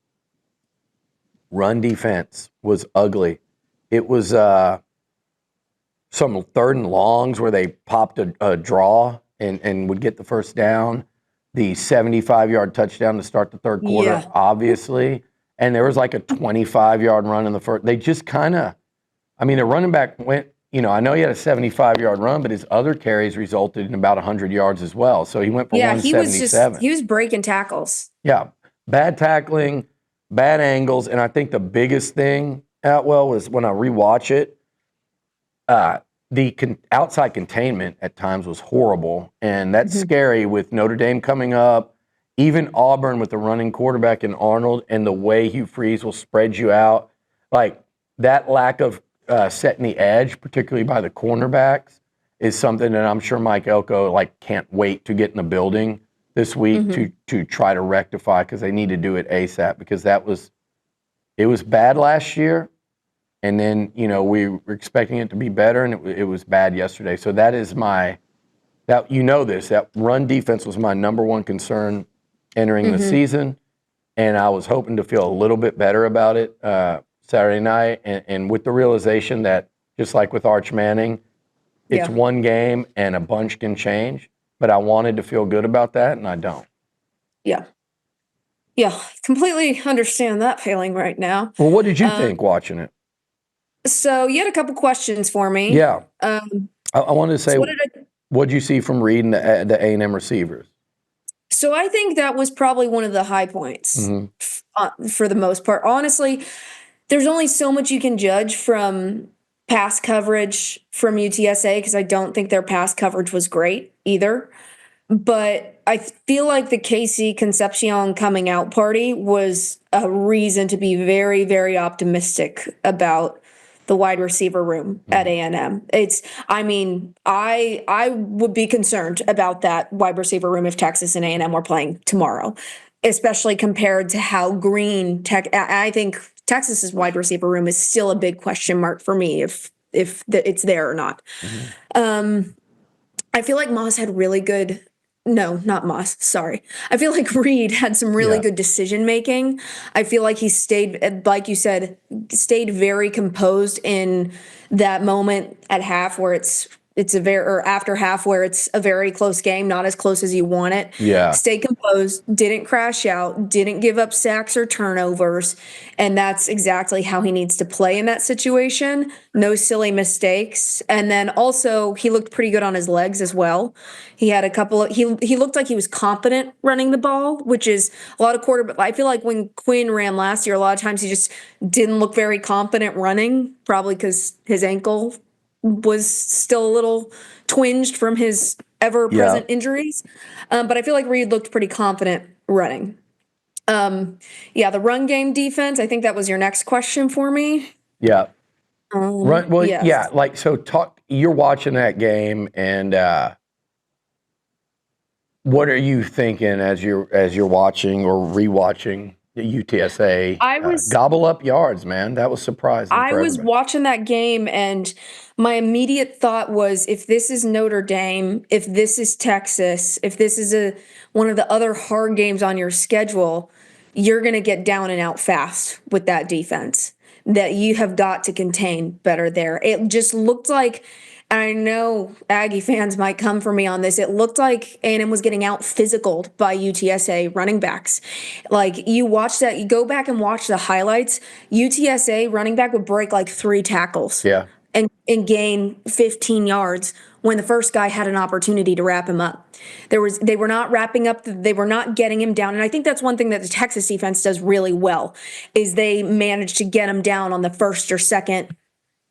Speaker 1: Run defense was ugly. It was some 3rd and longs where they popped a draw and would get the first down. The 75-yard touchdown to start the 3rd quarter, obviously. And there was like a 25-yard run in the first. They just kind of, the running back went, I know he had a 75-yard run, but his other carries resulted in about 100 yards as well. So he went for 177.
Speaker 2: He was breaking tackles.
Speaker 1: Yeah. Bad tackling, bad angles. And I think the biggest thing, Atwell, was when I rewatch it, the outside containment at times was horrible. And that's scary with Notre Dame coming up, even Auburn with the running quarterback in Arnold, and the way Hugh Freeze will spread you out. Like, that lack of setting the edge, particularly by the cornerbacks, is something that I'm sure Mike Elko can't wait to get in the building this week to try to rectify, because they need to do it ASAP, because it was bad last year, and then we were expecting it to be better, and it was bad yesterday. So that is that run defense was my number one concern entering the season, and I was hoping to feel a little bit better about it Saturday night, and with the realization that, just like with Arch Manning, it's one game and a bunch can change, but I wanted to feel good about that, and I don't.
Speaker 2: Yeah. Yeah, completely understand that feeling right now.
Speaker 1: Well, what did you think watching it?
Speaker 2: So you had a couple questions for me.
Speaker 1: Yeah. I wanted to say,
Speaker 2: so
Speaker 1: what did you see from Reed and the A&M receivers?
Speaker 2: So I think that was probably one of the high points for the most part. Honestly, there's only so much you can judge from pass coverage from UTSA, because I don't think their pass coverage was great either. But I feel like the Casey Concepcion coming out party was a reason to be very, very optimistic about the wide receiver room at A&M. I would be concerned about that wide receiver room if Texas and A&M were playing tomorrow, especially compared to how green I think Texas's wide receiver room is still a big question mark for me if it's there or not. I feel like Moss had really good. No, not Moss. Sorry. I feel like Reed had some really good decision making. I feel like he stayed, like you said, stayed very composed in that moment at half where after half where it's a very close game, not as close as you want it.
Speaker 1: Yeah.
Speaker 2: Stay composed, didn't crash out, didn't give up sacks or turnovers, and that's exactly how he needs to play in that situation. No silly mistakes. And then also he looked pretty good on his legs as well. He had a couple of he looked like he was confident running the ball, which is a lot of quarterback. I feel like when Quinn ran last year, a lot of times he just didn't look very confident running, probably because his ankle was still a little twinged from his ever-present injuries. But I feel like Reed looked pretty confident running. The run game defense, I think that was your next question for me.
Speaker 1: Yeah. You're watching that game, and what are you thinking as you're watching or rewatching the UTSA gobble up yards, man? That was surprising.
Speaker 2: I was watching that game, and my immediate thought was, if this is Notre Dame, if this is Texas, if this is one of the other hard games on your schedule, you're going to get down and out fast with that defense that you have got to contain better there. It just looked like, and I know Aggie fans might come for me on this, it looked like A&M was getting out physicaled by UTSA running backs. Like, you watch that, you go back and watch the highlights, UTSA running back would break like 3 tackles.
Speaker 1: Yeah.
Speaker 2: And gain 15 yards when the first guy had an opportunity to wrap him up. They were not wrapping up, they were not getting him down. And I think that's one thing that the Texas defense does really well, is they manage to get him down on the first or second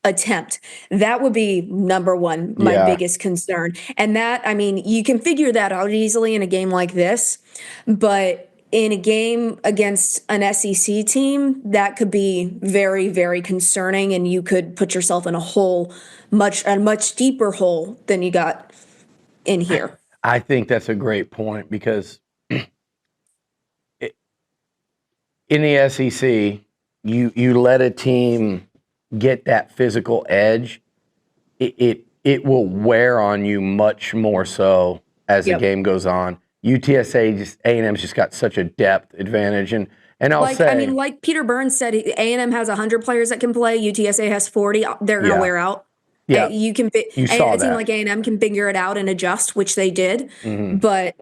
Speaker 2: attempt. That would be number one, my biggest concern. And that, I mean, you can figure that out easily in a game like this, but in a game against an SEC team, that could be very, very concerning, and you could put yourself in a much deeper hole than you got in here.
Speaker 1: I think that's a great point, because in the SEC, you let a team get that physical edge, it will wear on you much more so as the game goes on. UTSA, A&M's just got such a depth advantage, and
Speaker 2: like Peter Burns said, A&M has 100 players that can play. UTSA has 40. They're going to wear out.
Speaker 1: Yeah,
Speaker 2: you can.
Speaker 1: You saw
Speaker 2: a team like A&M can figure it out and adjust, which they did. But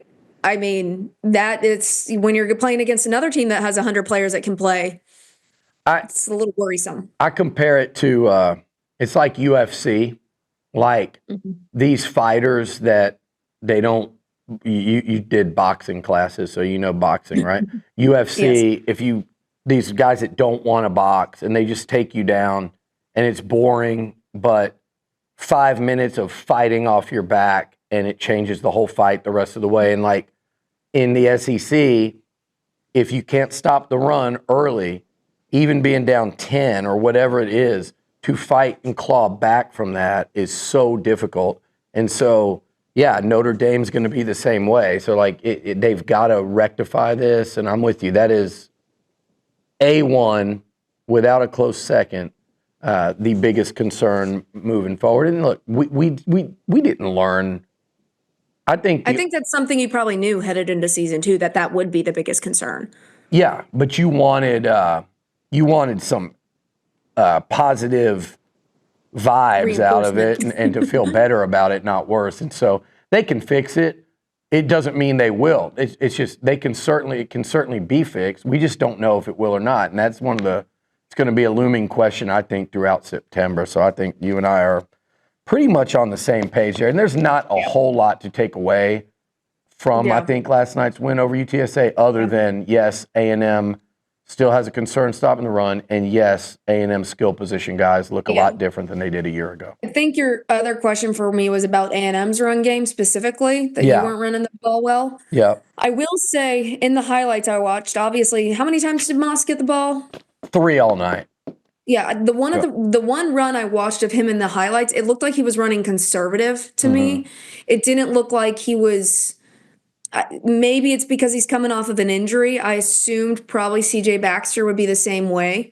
Speaker 2: I mean, that it's when you're playing against another team that has 100 players that can play. It's a little worrisome.
Speaker 1: I compare it to it's like UFC, like these fighters that they don't. You did boxing classes, so you know boxing, right? UFC, yes. These guys that don't want to box and they just take you down, and it's boring, but 5 minutes of fighting off your back and it changes the whole fight the rest of the way. And like in the SEC, if you can't stop the run early, even being down 10 or whatever it is, to fight and claw back from that is so difficult. And so, yeah, Notre Dame's going to be the same way. So, like, they've got to rectify this, and I'm with you. That is A1, without a close second, the biggest concern moving forward. And look, we didn't learn. I think
Speaker 2: that's something you probably knew headed into season 2, that would be the biggest concern.
Speaker 1: yeah, but you wanted some positive vibes out of it and to feel better about it, not worse. And so they can fix it. It doesn't mean they will. It's just it can certainly be fixed. We just don't know if it will or not. And that's it's going to be a looming question, I think, throughout September. So I think you and I are pretty much on the same page there. And there's not a whole lot to take away from, I think, last night's win over UTSA, other than, yes, A&M still has a concern stopping the run, and yes, A&M skill position guys look a lot different than they did a year ago.
Speaker 2: I think your other question for me was about A&M's run game specifically, that you weren't running the ball well.
Speaker 1: Yeah.
Speaker 2: I will say, in the highlights I watched, obviously, how many times did Moss get the ball?
Speaker 1: 3 all night.
Speaker 2: Yeah, the one run I watched of him in the highlights, it looked like he was running conservative to me. It didn't look like he was. Maybe it's because he's coming off of an injury. I assumed probably C.J. Baxter would be the same way,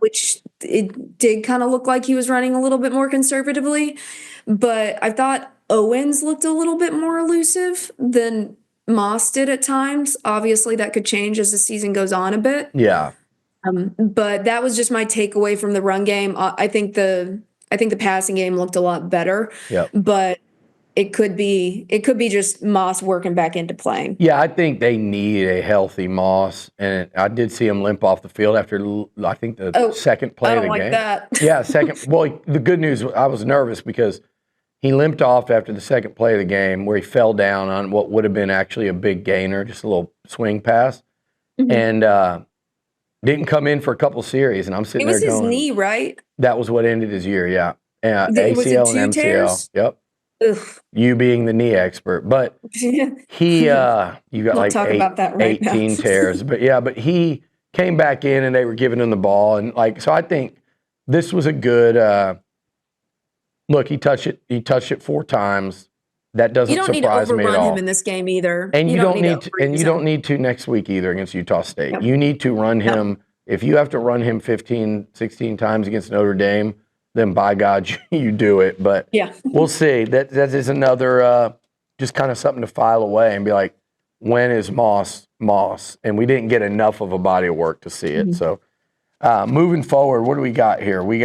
Speaker 2: which it did kind of look like he was running a little bit more conservatively. But I thought Owens looked a little bit more elusive than Moss did at times. Obviously, that could change as the season goes on a bit.
Speaker 1: Yeah.
Speaker 2: But that was just my takeaway from the run game. I think the passing game looked a lot better.
Speaker 1: Yep.
Speaker 2: But it could be just Moss working back into playing.
Speaker 1: Yeah, I think they need a healthy Moss, and I did see him limp off the field after I think the second play of the game. I don't like that. Yeah, second. Well, the good news, I was nervous because he limped off after the second play of the game where he fell down on what would have been actually a big gainer, just a little swing pass, and didn't come in for a couple series. And I'm sitting there going,
Speaker 2: it was his knee, right?
Speaker 1: That was what ended his year. Yeah,
Speaker 2: ACL and MCL.
Speaker 1: Tears? Yep.
Speaker 2: Ugh.
Speaker 1: You being the knee expert, but he, you got like 18 tears, but he came back in and they were giving him the ball, and so I think this was a good look. He touched it 4 times. That doesn't surprise me at all. You don't need to overrun him
Speaker 2: in this game either,
Speaker 1: and you don't need to next week either against Utah State. Yep. You need to run him if you have to run him 15, 16 times against Notre Dame. Then by God, you do it. But we'll see. That is another just kind of something to file away and be like, when is Moss? And we didn't get enough of a body of work to see it. So moving forward, what do we got here? We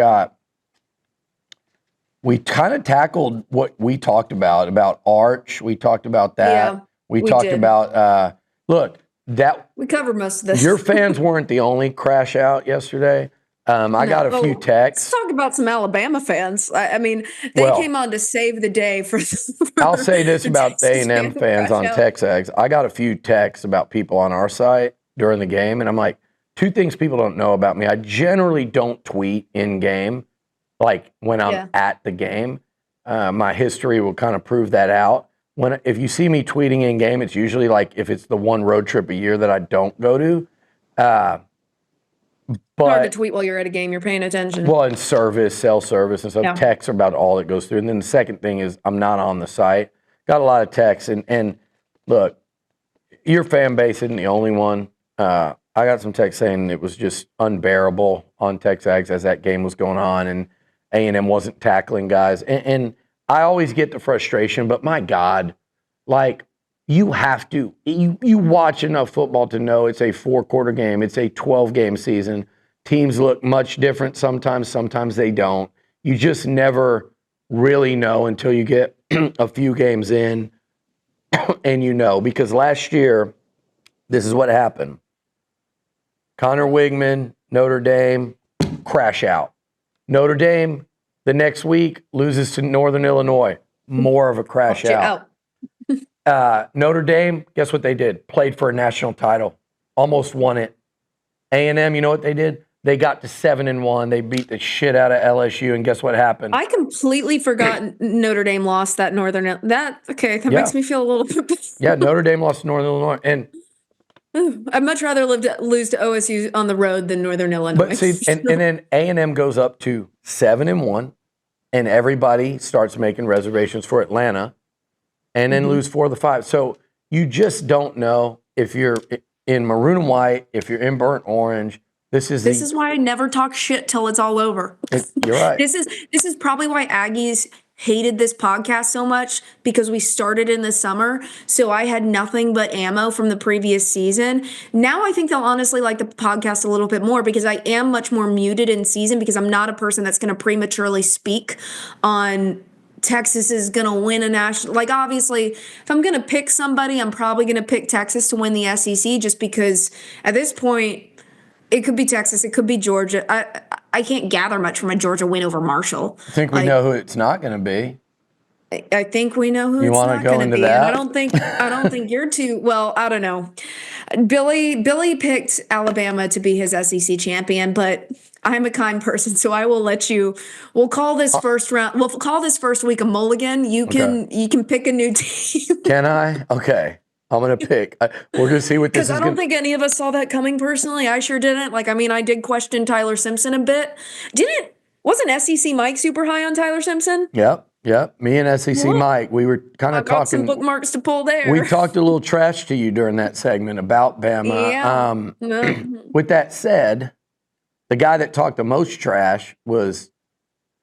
Speaker 1: kind of tackled what we talked about Arch. We talked about that.
Speaker 2: Yeah,
Speaker 1: we talked about,
Speaker 2: we covered most of this.
Speaker 1: Your fans weren't the only crash out yesterday. I got a few texts.
Speaker 2: Let's talk about some Alabama fans. I mean, they came on to save the day for
Speaker 1: I'll say this about A&M fans on TexAgs. I got a few texts about people on our site during the game, and I'm like, 2 things people don't know about me. I generally don't tweet in game, like when I'm at the game. My history will kind of prove that out. If you see me tweeting in game, it's usually like if it's the one road trip a year that I don't go to. But
Speaker 2: hard to tweet while you're at a game. You're paying attention.
Speaker 1: Well, and cell service and stuff. Yeah. Texts are about all that goes through. And then the second thing is I'm not on the site. Got a lot of texts. And look, your fan base isn't the only one. I got some texts saying it was just unbearable on TexAgs as that game was going on, and A&M wasn't tackling guys. And I always get the frustration, but my God, you have to. You watch enough football to know it's a 4-quarter game. It's a 12-game season. Teams look much different sometimes. Sometimes they don't. You just never really know until you get a few games in and because last year, this is what happened. Connor Wigman, Notre Dame, crash out. Notre Dame, the next week, loses to Northern Illinois. More of a crash out. Notre Dame, guess what they did? Played for a national title. Almost won it. A&M, you know what they did? They got to 7-1. They beat the shit out of LSU, and guess what happened?
Speaker 2: I completely forgot Notre Dame lost that That makes me feel a little bit better.
Speaker 1: Yeah, Notre Dame lost to Northern Illinois. And
Speaker 2: I'd much rather lose to OSU on the road than Northern Illinois.
Speaker 1: But see, and then A&M goes up to 7-1, and everybody starts making reservations for Atlanta. and then lose 4 of the 5. So you just don't know if you're in maroon and white, if you're in burnt orange. This is
Speaker 2: why I never talk shit till it's all over.
Speaker 1: You're right.
Speaker 2: This is probably why Aggies hated this podcast so much, because we started in the summer, so I had nothing but ammo from the previous season. Now I think they'll honestly like the podcast a little bit more, because I am much more muted in season, because I'm not a person that's going to prematurely speak on Texas is going to win a national. Like, obviously, if I'm going to pick somebody, I'm probably going to pick Texas to win the SEC, just because at this point, it could be Texas, it could be Georgia. I can't gather much from a Georgia win over Marshall.
Speaker 1: I think we know who it's not going to be.
Speaker 2: I think we know who
Speaker 1: you
Speaker 2: it's not going to be.
Speaker 1: That?
Speaker 2: And I don't think you're too well. I don't know. Billy picked Alabama to be his SEC champion, but I'm a kind person, so I will let you. We'll call this first round. We'll call this first week a mulligan. You can pick a new team.
Speaker 1: Can I? Okay. I'm going to pick. We're going to see what this is.
Speaker 2: Because I don't think any of us saw that coming personally. I sure didn't. Like, I mean, I did question Tyler Simpson a bit. Wasn't SEC Mike super high on Tyler Simpson?
Speaker 1: Yep. Me and SEC Mike, we were kind of talking.
Speaker 2: Got some bookmarks to pull there.
Speaker 1: We talked a little trash to you during that segment about Bama.
Speaker 2: Yeah.
Speaker 1: With that said, the guy that talked the most trash was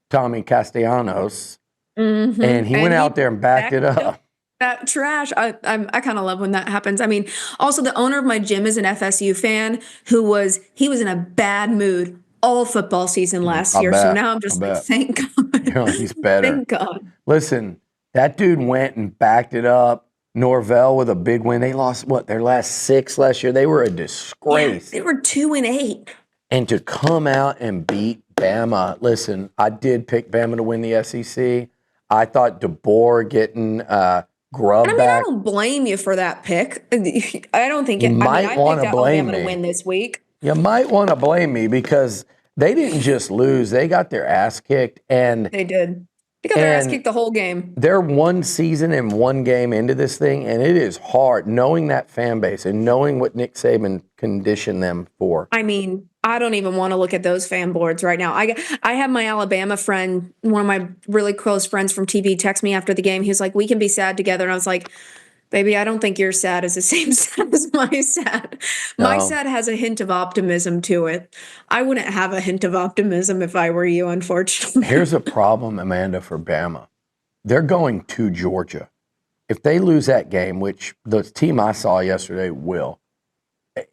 Speaker 1: Tommy Castellanos, and he went out there and backed it up.
Speaker 2: That trash. I kind of love when that happens. I mean, also the owner of my gym is an FSU fan he was in a bad mood all football season last year. So now I'm just like, thank God.
Speaker 1: You're like, he's better.
Speaker 2: Thank God.
Speaker 1: Listen, that dude went and backed it up. Norvell with a big win. They lost their last 6 last year. They were a disgrace.
Speaker 2: Yeah, they were 2-8.
Speaker 1: And to come out and beat Bama. Listen, I did pick Bama to win the SEC. I thought DeBoer getting Grubb back.
Speaker 2: I don't blame you for that pick. I don't think
Speaker 1: you might want to blame
Speaker 2: me to win this week.
Speaker 1: You might want to blame me, because they didn't just lose; they got their ass kicked, and
Speaker 2: they did. They got their ass kicked the whole game.
Speaker 1: They're 1 season and 1 game into this thing, and it is hard knowing that fan base and knowing what Nick Saban conditioned them for.
Speaker 2: I mean, I don't even want to look at those fan boards right now. I have my Alabama friend, one of my really close friends from TV, text me after the game. He was like, "We can be sad together." And I was like, "Baby, I don't think your sad is the same sad as my sad. My sad has a hint of optimism to it. I wouldn't have a hint of optimism if I were you, unfortunately."
Speaker 1: Here's a problem, Amanda, for Bama. They're going to Georgia. If they lose that game, which the team I saw yesterday will.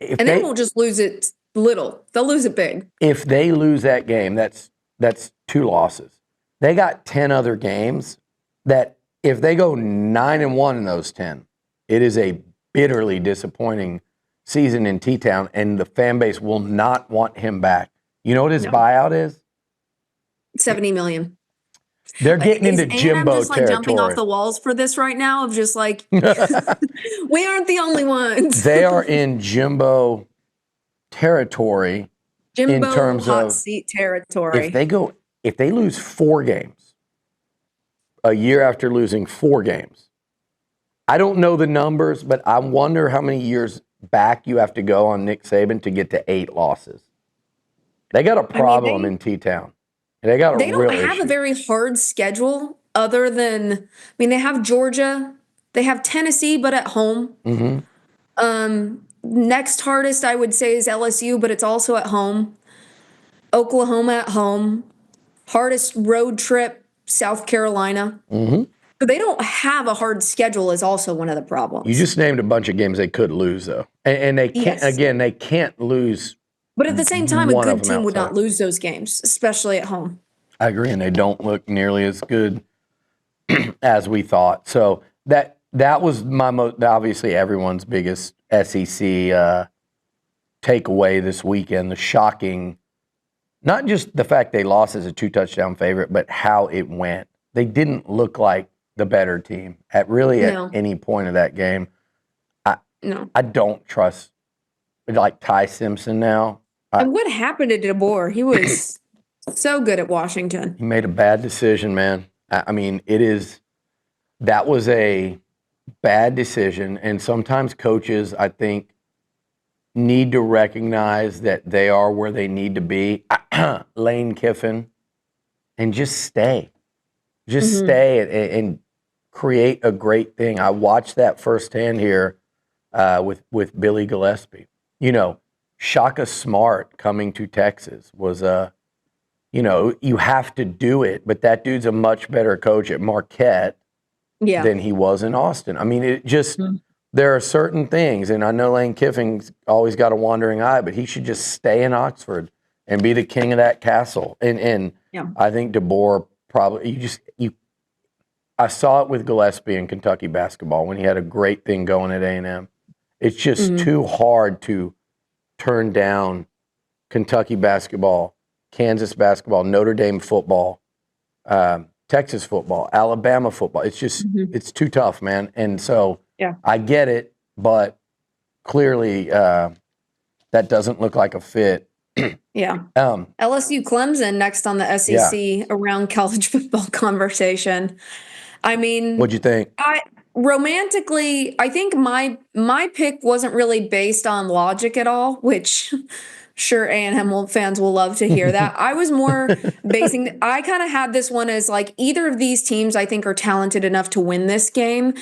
Speaker 2: They won't just lose it little. They'll lose it big.
Speaker 1: If they lose that game, that's 2 losses. They got 10 other games that if they go 9-1 in those 10, it is a bitterly disappointing season in T-Town, and the fan base will not want him back. You know what his buyout is?
Speaker 2: $70 million.
Speaker 1: They're getting into Jimbo
Speaker 2: I'm just like jumping off the walls for this right now of just like, we aren't the only ones.
Speaker 1: They are in Jimbo territory.
Speaker 2: Jimbo
Speaker 1: in terms
Speaker 2: hot
Speaker 1: of
Speaker 2: seat territory.
Speaker 1: If they lose 4 games a year after losing 4 games, I don't know the numbers, but I wonder how many years back you have to go on Nick Saban to get to 8 losses. They got a problem in T-Town. They got a real issue. They don't have
Speaker 2: a very hard schedule other than, they have Georgia, they have Tennessee, but at home. Next hardest, I would say, is LSU, but it's also at home. Oklahoma at home. Hardest road trip, South Carolina. So they don't have a hard schedule is also one of the problems.
Speaker 1: You just named a bunch of games they could lose, though. And they can't, again, they can't lose.
Speaker 2: But at the same time, a good team would not lose those games, especially at home.
Speaker 1: I agree, and they don't look nearly as good as we thought. So that was my obviously everyone's biggest SEC takeaway this weekend. The shocking, not just the fact they lost as a 2-touchdown favorite, but how it went. They didn't look like the better team at any point of that game. I don't trust like Ty Simpson now.
Speaker 2: And what happened to DeBoer? He was so good at Washington.
Speaker 1: He made a bad decision, man. That was a bad decision. And sometimes coaches, I think, need to recognize that they are where they need to be. Lane Kiffin, and just stay. Just stay and create a great thing. I watched that firsthand here with Billy Gillispie. You know, Shaka Smart coming to Texas was you know, you have to do it, but that dude's a much better coach at Marquette than he was in Austin. I mean, it just, there are certain things, and I know Lane Kiffin's always got a wandering eye, but he should just stay in Oxford and be the king of that castle. And I think DeBoer probably, I saw it with Gillespie in Kentucky basketball when he had a great thing going at A&M. It's just too hard to turn down Kentucky basketball, Kansas basketball, Notre Dame football, Texas football, Alabama football. It's just, it's too tough, man. And so I get it, but clearly that doesn't look like a fit.
Speaker 2: LSU Clemson next on the SEC around college football conversation. I mean,
Speaker 1: what'd you think?
Speaker 2: Romantically, I think my pick wasn't really based on logic at all, which sure A&M fans will love to hear that. I was more I kind of had this one as like either of these teams I think are talented enough to win this game,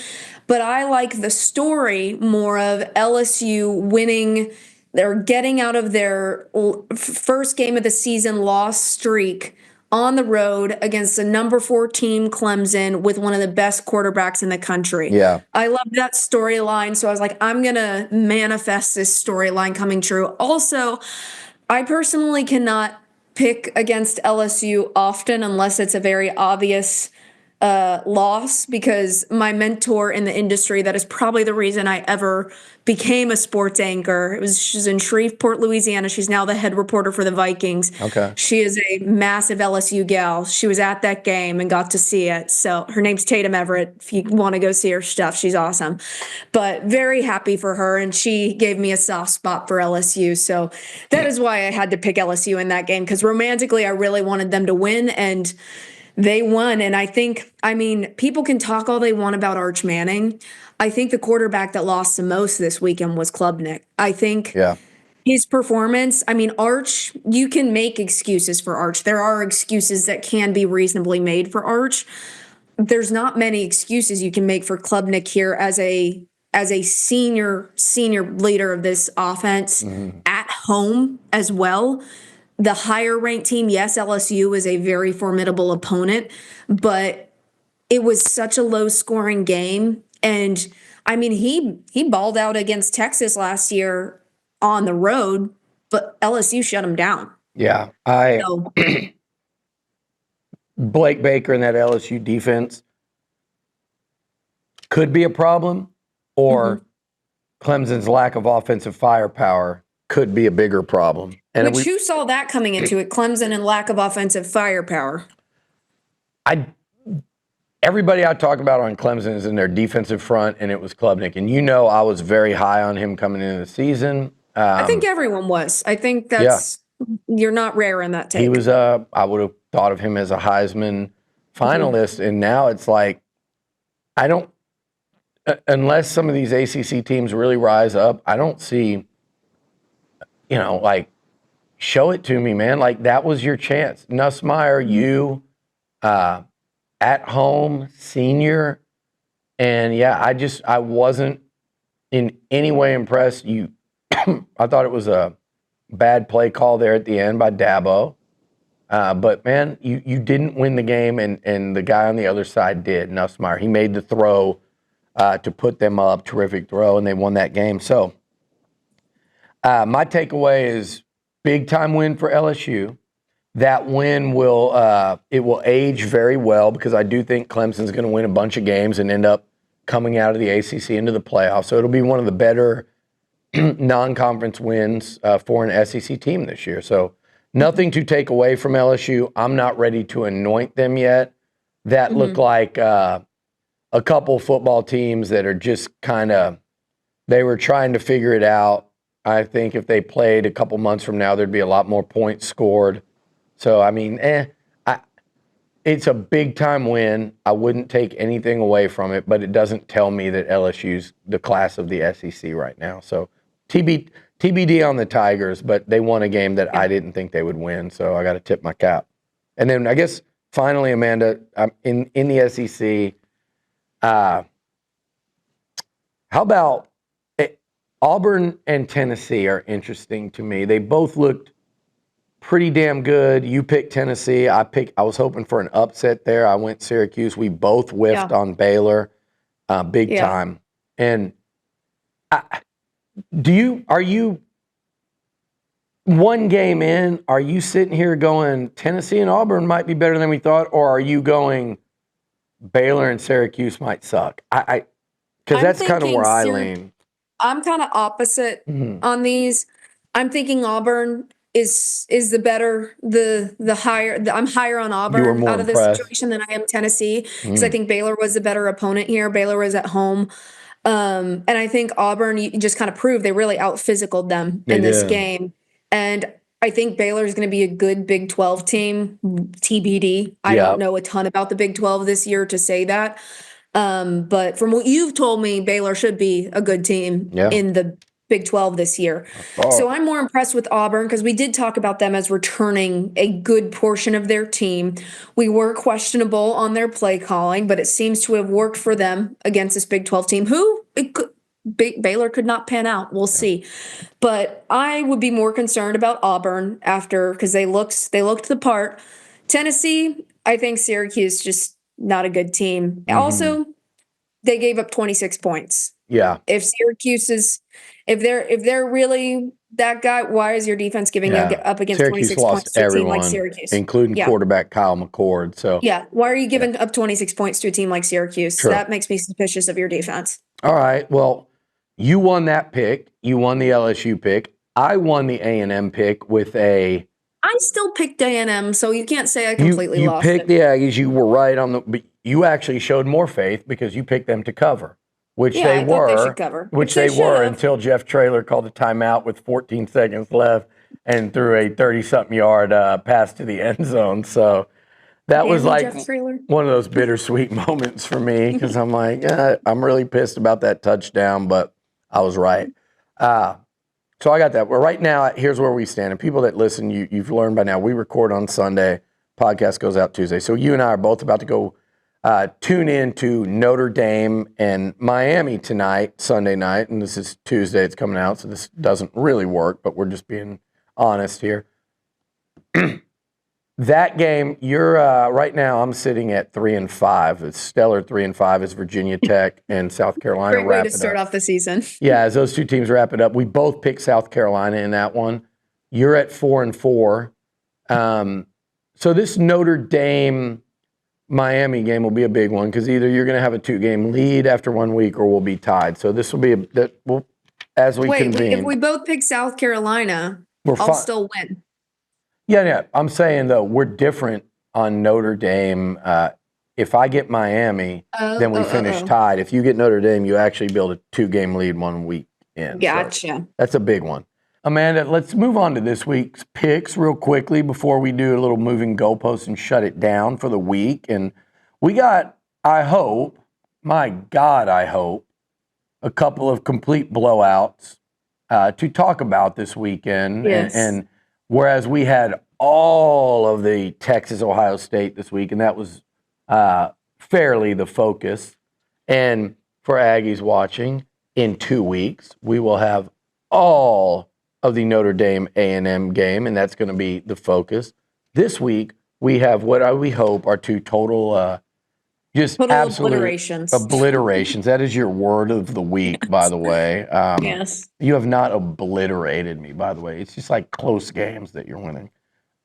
Speaker 2: but I like the story more of LSU winning. They're getting out of their first game of the season loss streak on the road against the number 4 team, Clemson, with one of the best quarterbacks in the country.
Speaker 1: Yeah.
Speaker 2: I love that storyline. So I was like, I'm going to manifest this storyline coming true. Also, I personally cannot pick against LSU often unless it's a very obvious loss, because my mentor in the industry, that is probably the reason I ever became a sports anchor. She's in Shreveport, Louisiana. She's now the head reporter for the Vikings.
Speaker 1: Okay.
Speaker 2: She is a massive LSU gal. She was at that game and got to see it. So her name's Tatum Everett. If you want to go see her stuff, she's awesome. But very happy for her. And she gave me a soft spot for LSU. So that is why I had to pick LSU in that game, because romantically, I really wanted them to win. And they won. And I think, I mean, people can talk all they want about Arch Manning. I think the quarterback that lost the most this weekend was Klubnik. I think his performance, I mean, Arch, you can make excuses for Arch. There are excuses that can be reasonably made for Arch. There's not many excuses you can make for Klubnik here as a senior leader of this offense at home as well. The higher ranked team, yes, LSU is a very formidable opponent, but it was such a low scoring game. And I mean, he balled out against Texas last year on the road, but LSU shut him down.
Speaker 1: Yeah. Blake Baker and that LSU defense could be a problem, or Clemson's lack of offensive firepower could be a bigger problem. And
Speaker 2: who saw that coming into it? Clemson and lack of offensive firepower.
Speaker 1: Everybody I talk about on Clemson is in their defensive front, and it was Klubnik. And you know I was very high on him coming into the season.
Speaker 2: I think everyone was. I think that's you're not rare in that take.
Speaker 1: He was I would have thought of him as a Heisman finalist, and now it's like I don't unless some of these ACC teams really rise up, I don't see, you know, like, show it to me, man. Like, that was your chance. Nussmeier, you, at home, senior. And, yeah, I wasn't in any way impressed. I thought it was a bad play call there at the end by Dabo. But, man, you didn't win the game, and the guy on the other side did, Nussmeier. He made the throw to put them up, terrific throw, and they won that game. So my takeaway is big-time win for LSU. That win will age very well, because I do think Clemson's going to win a bunch of games and end up coming out of the ACC into the playoffs. So it'll be one of the better non-conference wins for an SEC team this year. So nothing to take away from LSU. I'm not ready to anoint them yet. That look like a couple football teams that are just kind of, they were trying to figure it out. I think if they played a couple months from now, there'd be a lot more points scored. So, I mean, it's a big-time win. I wouldn't take anything away from it, but it doesn't tell me that LSU's the class of the SEC right now. So, TBD on the Tigers, but they won a game that I didn't think they would win, so I got to tip my cap. And then I guess finally, Amanda, in the SEC, How about Auburn and Tennessee are interesting to me. They both looked pretty damn good. You picked Tennessee. I was hoping for an upset there. I went Syracuse. We both whiffed on Baylor, big time. And are you one game in? Are you sitting here going Tennessee and Auburn might be better than we thought, or are you going Baylor and Syracuse might suck? Because that's kind of where I lean.
Speaker 2: I'm kind of opposite on these. I'm thinking Auburn is the better, the higher. I'm higher on Auburn out of this situation than I am Tennessee, because I think Baylor was the better opponent here. Baylor was at home. And I think Auburn, you just kind of proved they really out-physicaled them in this game. And I think Baylor is going to be a good Big 12 team, TBD. I don't know a ton about the Big 12 this year to say that. But from what you've told me, Baylor should be a good team in the Big 12 this year. So I'm more impressed with Auburn because we did talk about them as returning a good portion of their team. We were questionable on their play calling, but it seems to have worked for them against this Big 12 team Baylor could not pan out. We'll see. But I would be more concerned about Auburn because they looked the part. Tennessee, I think Syracuse just not a good team. Also, they gave up 26 points.
Speaker 1: Yeah.
Speaker 2: If Syracuse if they're really that guy, why is your defense giving up against
Speaker 1: Syracuse
Speaker 2: 26 points to a team like Syracuse?
Speaker 1: Including quarterback Kyle McCord. So
Speaker 2: why are you giving up 26 points to a team like Syracuse? True. That makes me suspicious of your defense.
Speaker 1: All right. Well, you won that pick. You won the LSU pick. I won the A&M pick with I
Speaker 2: still picked A&M, so you can't say I completely lost it.
Speaker 1: You picked the Aggies. You were right but you actually showed more faith because you picked them to cover, which they were.
Speaker 2: Thought they should cover.
Speaker 1: Which they were until Jeff Traylor called a timeout with 14 seconds left and threw a 30-something yard pass to the end zone. So that was like one of those bittersweet moments for me because I'm like, I'm really pissed about that touchdown, but I was right. So I got that. Well, right now, here's where we stand. And people that listen, you've learned by now, we record on Sunday. Podcast goes out Tuesday. So you and I are both about to go tune in to Notre Dame and Miami tonight, Sunday night. And this is Tuesday. It's coming out, so this doesn't really work, but we're just being honest here. That game, you're right now. I'm sitting at 3-5. It's stellar 3-5 as Virginia Tech and South Carolina
Speaker 2: wrap it up. Great way to start off the season.
Speaker 1: Yeah, as those two teams wrap it up, we both picked South Carolina in that one. You're at 4-4. So this Notre Dame Miami game will be a big one because either you're going to have a 2-game lead after 1 week or we'll be tied. So this will be as we convene.
Speaker 2: If we both pick South Carolina, I'll still win.
Speaker 1: Yeah. I'm saying, though, we're different on Notre Dame. If I get Miami, then we finish tied. If you get Notre Dame, you actually build a 2-game lead 1 week in.
Speaker 2: Gotcha.
Speaker 1: So that's a big one. Amanda, let's move on to this week's picks real quickly before we do a little moving goalpost and shut it down for the week. And we got, I hope, a couple of complete blowouts to talk about this weekend.
Speaker 2: Yes.
Speaker 1: And whereas we had all of the Texas, Ohio State this week, and that was fairly the focus. And for Aggies watching, in 2 weeks, we will have all of the Notre Dame A&M game, and that's going to be the focus. This week, we have what we hope are two total absolute obliterations. That is your word of the week, by the way.
Speaker 2: Yes.
Speaker 1: You have not obliterated me, by the way. It's just like close games that you're winning.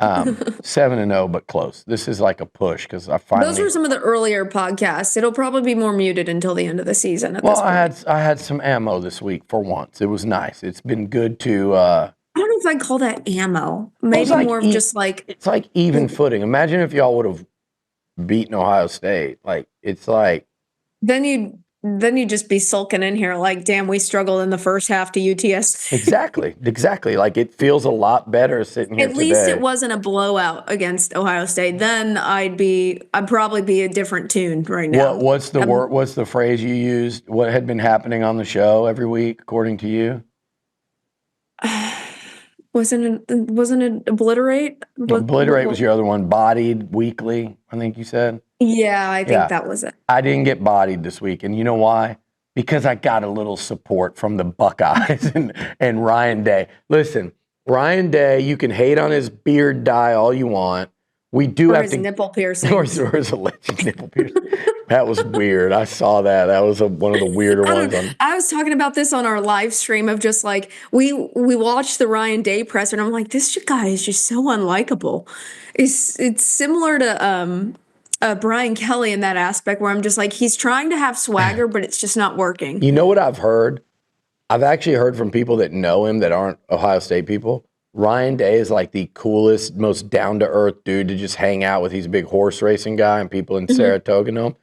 Speaker 1: 7-0, but close. This is like a push because I finally.
Speaker 2: Those were some of the earlier podcasts. It'll probably be more muted until the end of the season.
Speaker 1: I had some ammo this week for once. It was nice. It's been good to.
Speaker 2: I don't know if I'd call that ammo. Maybe more of just like.
Speaker 1: It's like even footing. Imagine if y'all would have beaten Ohio State. Like it's like.
Speaker 2: Then you'd just be sulking in here like, damn, we struggled in the first half to UTSA.
Speaker 1: Exactly. Like it feels a lot better sitting here
Speaker 2: At least it wasn't a blowout against Ohio State. Then I'd probably be a different tune right now.
Speaker 1: What's the word? What's the phrase you used? What had been happening on the show every week, according to you?
Speaker 2: Wasn't it obliterate?
Speaker 1: Obliterate was your other one. Bodied weekly, I think you said.
Speaker 2: Yeah, I think
Speaker 1: Yeah.
Speaker 2: that was it.
Speaker 1: I didn't get bodied this week. And you know why? Because I got a little support from the Buckeyes and Ryan Day. Listen, Ryan Day, you can hate on his beard dye all you want. We do
Speaker 2: Or
Speaker 1: have
Speaker 2: his
Speaker 1: to.
Speaker 2: nipple
Speaker 1: Or
Speaker 2: piercings.
Speaker 1: his alleged nipple piercing. That was weird. I saw that. That was one of the weirder ones.
Speaker 2: I was talking about this on our live stream of just like we watched the Ryan Day presser, and I'm like, this guy is just so unlikable. It's similar to Brian Kelly in that aspect where I'm just like, he's trying to have swagger, but it's just not working.
Speaker 1: You know what I've heard? I've actually heard from people that know him that aren't Ohio State people. Ryan Day is like the coolest, most down-to-earth dude to just hang out with. He's a big horse racing guy, and people in Saratoga know him.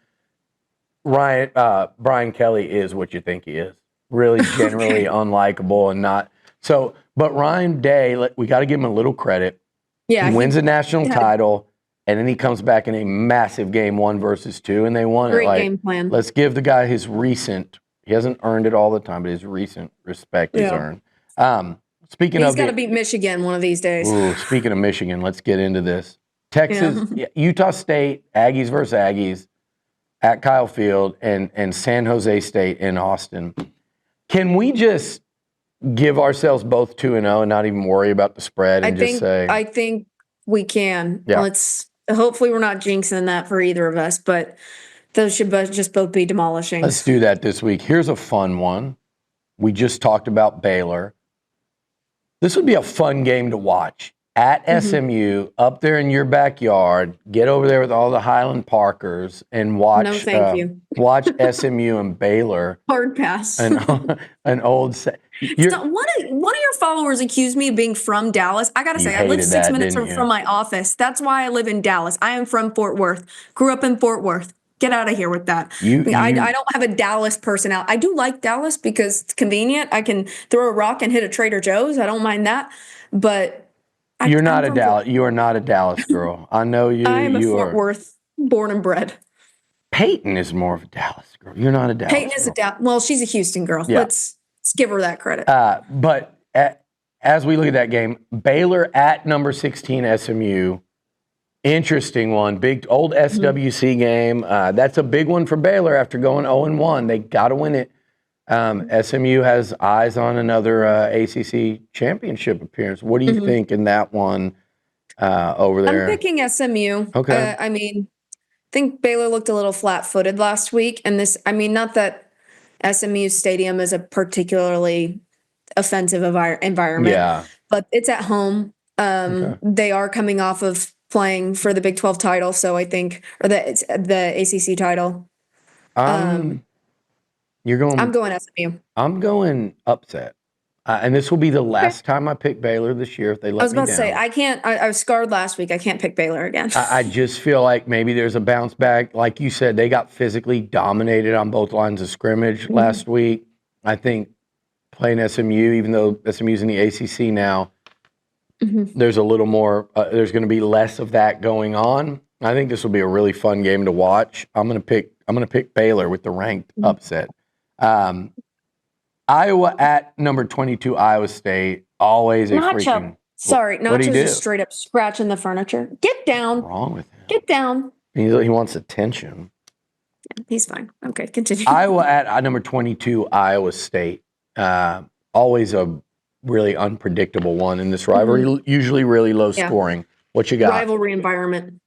Speaker 1: Brian Kelly is what you think he is. Really generally unlikable and not so. But Ryan Day, we got to give him a little credit.
Speaker 2: Yeah,
Speaker 1: he wins a national title, and then he comes back in a massive game 1 versus 2, and they won it.
Speaker 2: Great
Speaker 1: Like,
Speaker 2: game plan.
Speaker 1: let's give the guy his recent. He hasn't earned it all the time, but his recent respect he's earned. Speaking
Speaker 2: He's
Speaker 1: of,
Speaker 2: got to beat Michigan one of these days.
Speaker 1: speaking of Michigan, let's get into this. Texas, Utah State, Aggies versus Aggies at Kyle Field, and San Jose State in Austin. Can we just give ourselves both 2-0 and not even worry about the spread and
Speaker 2: I think we can.
Speaker 1: Yeah.
Speaker 2: Hopefully we're not jinxing that for either of us, but those should just both be demolishing.
Speaker 1: Let's do that this week. Here's a fun one. We just talked about Baylor. This would be a fun game to watch. At SMU, up there in your backyard, get over there with all the Highland Parkers and watch.
Speaker 2: No, thank you.
Speaker 1: Watch SMU and Baylor.
Speaker 2: Hard pass.
Speaker 1: An old.
Speaker 2: One of your followers accused me of being from Dallas. I gotta say, I live 6 minutes from my office. That's why I live in Dallas. I am from Fort Worth. Grew up in Fort Worth. Get out of here with that. I don't have a Dallas personality. I do like Dallas because it's convenient. I can throw a rock and hit a Trader Joe's. I don't mind that. But
Speaker 1: you're not a Dallas. You are not a Dallas girl. I know you.
Speaker 2: I am a Fort Worth born and bred.
Speaker 1: Peyton is more of a Dallas girl. You're not a Dallas.
Speaker 2: Peyton is a Dallas. Well, she's a Houston girl.
Speaker 1: Yeah.
Speaker 2: Let's give her that credit.
Speaker 1: But as we look at that game, Baylor at number 16 SMU. Interesting one. Big old SWC game. That's a big one for Baylor after going 0-1. They got to win it. SMU has eyes on another ACC championship appearance. What do you think in that one over there?
Speaker 2: I'm picking SMU.
Speaker 1: Okay.
Speaker 2: I think Baylor looked a little flat-footed last week. And not that SMU Stadium is a particularly offensive environment, but it's at home. They are coming off of playing for the Big 12 title, so I think, or the ACC title.
Speaker 1: You're going.
Speaker 2: I'm going SMU.
Speaker 1: I'm going upset, and this will be the last time I pick Baylor this year if they let me down.
Speaker 2: I was about to say I can't. I was scarred last week. I can't pick Baylor again.
Speaker 1: I just feel like maybe there's a bounce back. Like you said, they got physically dominated on both lines of scrimmage last week. I think playing SMU, even though SMU's in the ACC now, there's a little more. There's going to be less of that going on. I think this will be a really fun game to watch. I'm going to pick Baylor with the ranked upset. Iowa at number 22, Iowa State. Always a freaking.
Speaker 2: Sorry, Nacho's just straight up scratching the furniture. Get down.
Speaker 1: What's wrong with him?
Speaker 2: Get down.
Speaker 1: He wants attention.
Speaker 2: He's fine. Okay, continue.
Speaker 1: Iowa at number 22, Iowa State. Always a really unpredictable one in this rivalry. Usually really low scoring. What you got?
Speaker 2: Rivalry environment.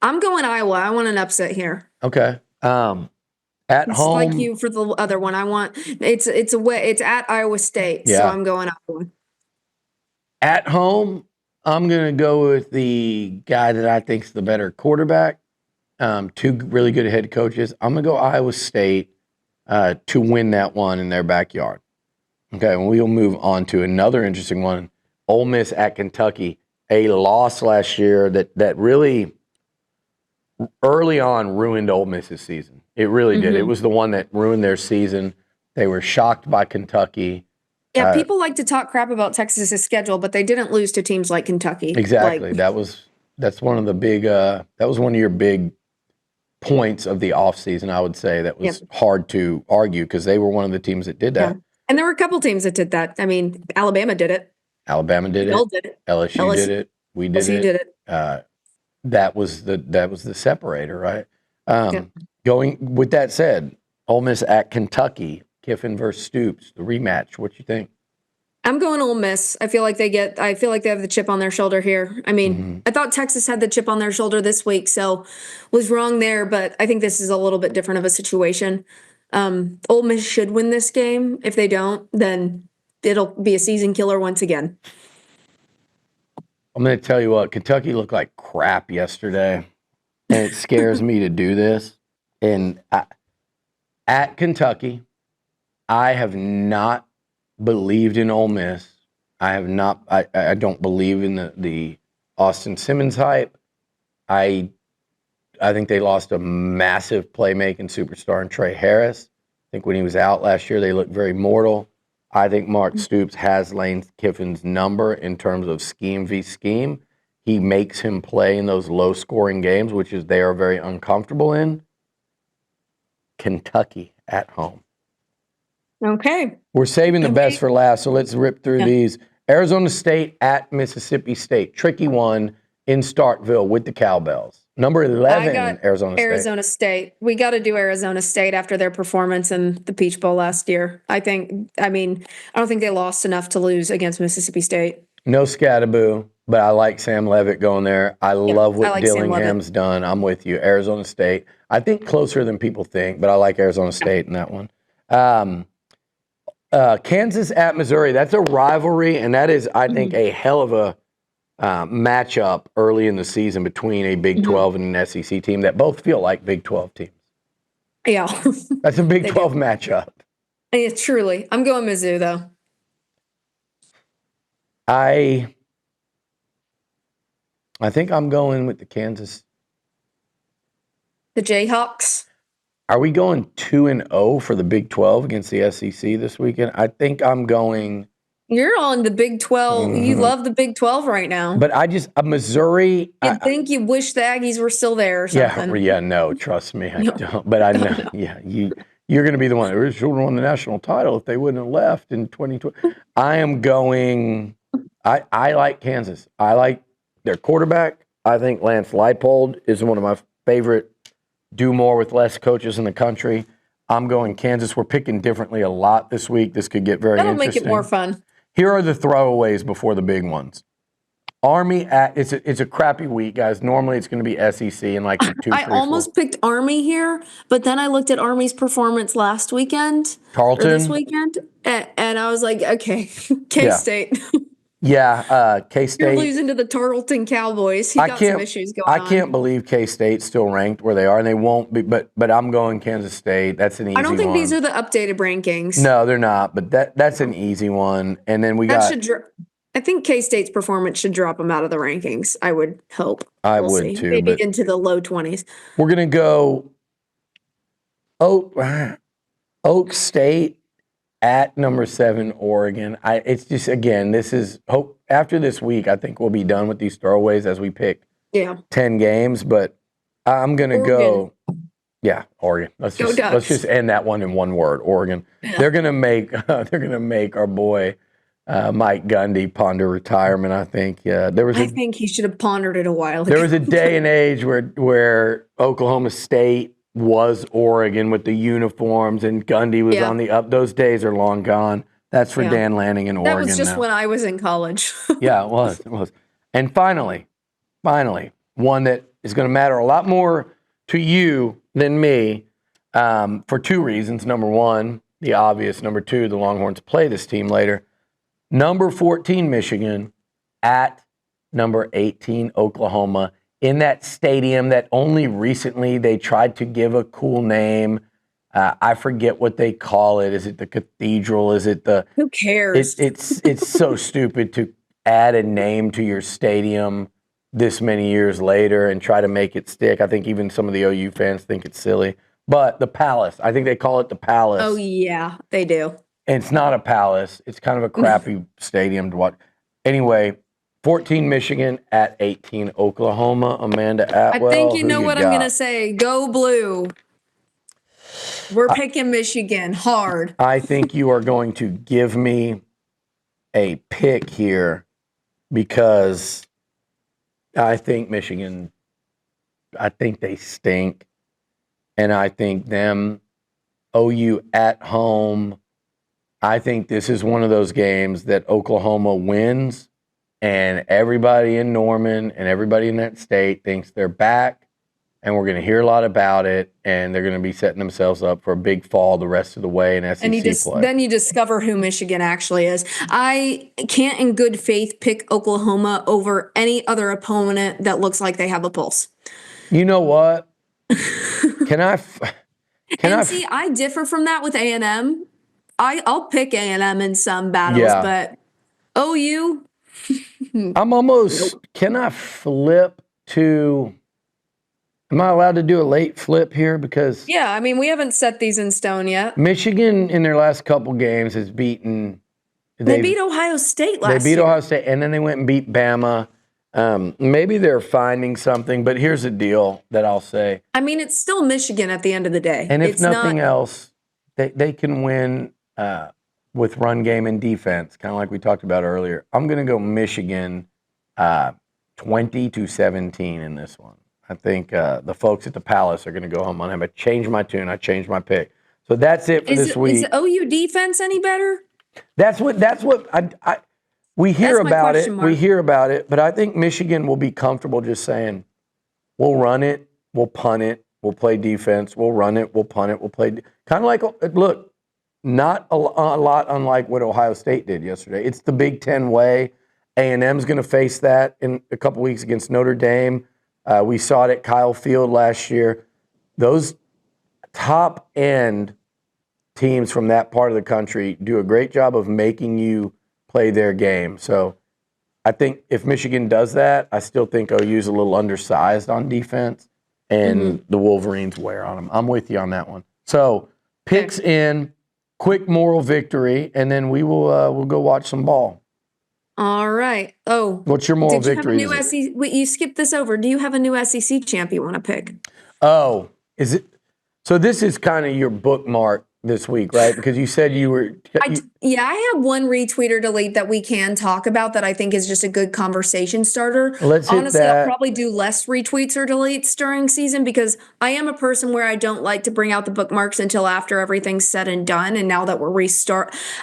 Speaker 2: I'm going Iowa. I want an upset here.
Speaker 1: Okay. At
Speaker 2: It's
Speaker 1: home,
Speaker 2: like you for the other one. I want it's at Iowa State, so I'm going Iowa.
Speaker 1: At home, I'm going to go with the guy that I think is the better quarterback. Two really good head coaches. I'm going to go Iowa State to win that one in their backyard. Okay, and we'll move on to another interesting one. Ole Miss at Kentucky. A loss last year that really early on ruined Ole Miss's season. It really did. It was the one that ruined their season. They were shocked by Kentucky.
Speaker 2: Yeah, people like to talk crap about Texas's schedule, but they didn't lose to teams like Kentucky.
Speaker 1: Exactly. That's one of the big that was one of your big points of the offseason, I would say, that was hard to argue because they were one of the teams that did that.
Speaker 2: Yeah. And there were a couple teams that did that. I mean, Alabama did it.
Speaker 1: Alabama did
Speaker 2: Bill
Speaker 1: it.
Speaker 2: did it.
Speaker 1: LSU did it. We did
Speaker 2: LSU
Speaker 1: it.
Speaker 2: did it.
Speaker 1: That was the separator, right?
Speaker 2: Good.
Speaker 1: Going with that said, Ole Miss at Kentucky, Kiffin versus Stoops, the rematch. What you think?
Speaker 2: I'm going Ole Miss. I feel like they have the chip on their shoulder here. I mean, I thought Texas had the chip on their shoulder this week, so was wrong there, but I think this is a little bit different of a situation. Ole Miss should win this game. If they don't, then it'll be a season killer once again.
Speaker 1: I'm going to tell you what, Kentucky looked like crap yesterday, and it scares me to do this. And at Kentucky, I have not believed in Ole Miss. I have not. I don't believe in the Austin Simmons hype. I think they lost a massive playmaking superstar in Trey Harris. I think when he was out last year, they looked very mortal. I think Mark Stoops has Lane Kiffin's number in terms of scheme v. scheme. He makes him play in those low-scoring games, which is they are very uncomfortable in. Kentucky at home.
Speaker 2: Okay.
Speaker 1: We're saving the best for last, so let's rip through these. Arizona State at Mississippi State. Tricky one in Starkville with the Cowbells. Number 11, Arizona State.
Speaker 2: Arizona State. We got to do Arizona State after their performance in the Peach Bowl last year. I don't think they lost enough to lose against Mississippi State.
Speaker 1: No Scattaboo, but I like Sam Levitt going there. I love what Dillingham's done. I'm with you. Arizona State. I think closer than people think, but I like Arizona State in that one. Kansas at Missouri. That's a rivalry, and that is, I think, a hell of a matchup early in the season between a Big 12 and an SEC team that both feel like Big 12 teams.
Speaker 2: Yeah.
Speaker 1: That's a Big 12 matchup.
Speaker 2: Yeah, truly. I'm going Mizzou, though.
Speaker 1: I think I'm going with the Kansas.
Speaker 2: The Jayhawks.
Speaker 1: Are we going 2-0 for the Big 12 against the SEC this weekend? I think I'm going.
Speaker 2: You're on the Big 12. You love the Big 12 right now.
Speaker 1: But Missouri.
Speaker 2: You wish the Aggies were still there or something.
Speaker 1: Yeah, no, trust me, I don't. But I know, you're going to be the one who should have won the national title if they wouldn't have left in 2020. I am going. I like Kansas. I like their quarterback. I think Lance Leipold is one of my favorite do more with less coaches in the country. I'm going Kansas. We're picking differently a lot this week. This could get very interesting.
Speaker 2: That'll make it more fun.
Speaker 1: Here are the throwaways before the big ones. Army at it's a crappy week, guys. Normally it's going to be SEC and like 2, 3,
Speaker 2: I almost picked Army here, but then I looked at Army's performance last weekend,
Speaker 1: Tarleton
Speaker 2: this weekend, and I was like, okay, K-State.
Speaker 1: K-State.
Speaker 2: You're losing to the Tarleton Cowboys. He got some issues going on.
Speaker 1: I can't believe K-State's still ranked where they are, and they won't be. But I'm going Kansas State. That's an easy one.
Speaker 2: I don't think these are the updated rankings.
Speaker 1: No, they're not. But that's an easy one. And then
Speaker 2: I think K-State's performance should drop them out of the rankings. I would hope.
Speaker 1: I would too.
Speaker 2: Maybe into the low 20s.
Speaker 1: We're gonna go Oak State at number 7, Oregon. It's just, again, this is hope after this week. I think we'll be done with these throwaways as we pick 10 games. But I'm gonna go. Yeah, Oregon. Let's just end that one in one word. Oregon. Yeah. They're gonna make our boy Mike Gundy ponder retirement. I think. I
Speaker 2: think he should have pondered it a while ago.
Speaker 1: There was a day and age where Oklahoma State was Oregon with the uniforms, and Gundy was on the up. Those days are long gone. That's for Dan Lanning in Oregon.
Speaker 2: That was just
Speaker 1: now.
Speaker 2: when I was in college.
Speaker 1: Yeah, it was. It was. And finally, one that is going to matter a lot more to you than me for 2 reasons. Number 1, the obvious. Number 2, the Longhorns play this team later. Number 14, Michigan at number 18, Oklahoma, in that stadium that only recently they tried to give a cool name. I forget what they call it. Is it the Cathedral? Is it the?
Speaker 2: Who cares?
Speaker 1: It's so stupid to add a name to your stadium this many years later and try to make it stick. I think even some of the OU fans think it's silly. But the Palace, I think they call it the Palace.
Speaker 2: Oh yeah, they do.
Speaker 1: And it's not a Palace. It's kind of a crappy stadium to watch. Anyway, 14 Michigan at 18 Oklahoma. Amanda Atwell.
Speaker 2: I think you know what I'm going to say. Go Blue. We're picking Michigan hard.
Speaker 1: I think you are going to give me a pick here because I think Michigan, I think they stink. and I think OU at home, I think this is one of those games that Oklahoma wins, and everybody in Norman and everybody in that state thinks they're back, and we're going to hear a lot about it, and they're going to be setting themselves up for a big fall the rest of the way in SEC play.
Speaker 2: Then you discover who Michigan actually is. I can't in good faith pick Oklahoma over any other opponent that looks like they have a pulse.
Speaker 1: You know what?
Speaker 2: I differ from that with A&M. I'll pick A&M in some battles, but OU.
Speaker 1: Can I flip to? Am I allowed to do a late flip here? Because
Speaker 2: I mean, we haven't set these in stone yet.
Speaker 1: Michigan in their last couple games has beaten.
Speaker 2: They beat Ohio State last year.
Speaker 1: They beat Ohio State, and then they went and beat Bama. Maybe they're finding something, but here's the deal that I'll say.
Speaker 2: I mean, it's still Michigan at the end of the day.
Speaker 1: And if nothing else, they can win with run game and defense, kind of like we talked about earlier. I'm going to go Michigan 20-17 in this one. I think the folks at the Palace are going to go home on him. I changed my tune. I changed my pick. So that's it for this week.
Speaker 2: Is OU defense any better?
Speaker 1: That's what we hear about it. We hear about it, but I think Michigan will be comfortable just saying, we'll run it, we'll punt it, we'll play defense, we'll run it, we'll punt it, we'll play. Kind of like, look, not a lot unlike what Ohio State did yesterday. It's the Big Ten way. A&M's going to face that in a couple weeks against Notre Dame. We saw it at Kyle Field last year. Those top-end teams from that part of the country do a great job of making you play their game. So I think if Michigan does that, I still think OU's a little undersized on defense, and the Wolverines wear on them. I'm with you on that one. So picks in, quick moral victory, and then we'll go watch some ball.
Speaker 2: All right. Oh,
Speaker 1: what's your moral victory?
Speaker 2: Wait, you skipped this over. Do you have a new SEC champ you want to pick?
Speaker 1: Oh, is it? So this is kind of your bookmark this week, right? Because you said you were.
Speaker 2: I have one retweet or delete that we can talk about that I think is just a good conversation starter. Honestly, I'll probably do less retweets or deletes during season because I am a person where I don't like to bring out the bookmarks until after everything's said and done. And now that we're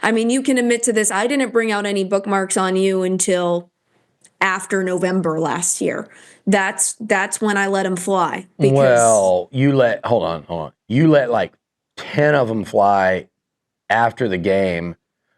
Speaker 2: I mean, you can admit to this. I didn't bring out any bookmarks on you until after November last year. That's when I let them fly.
Speaker 1: Well, hold on. You let like 10 of them fly after the game.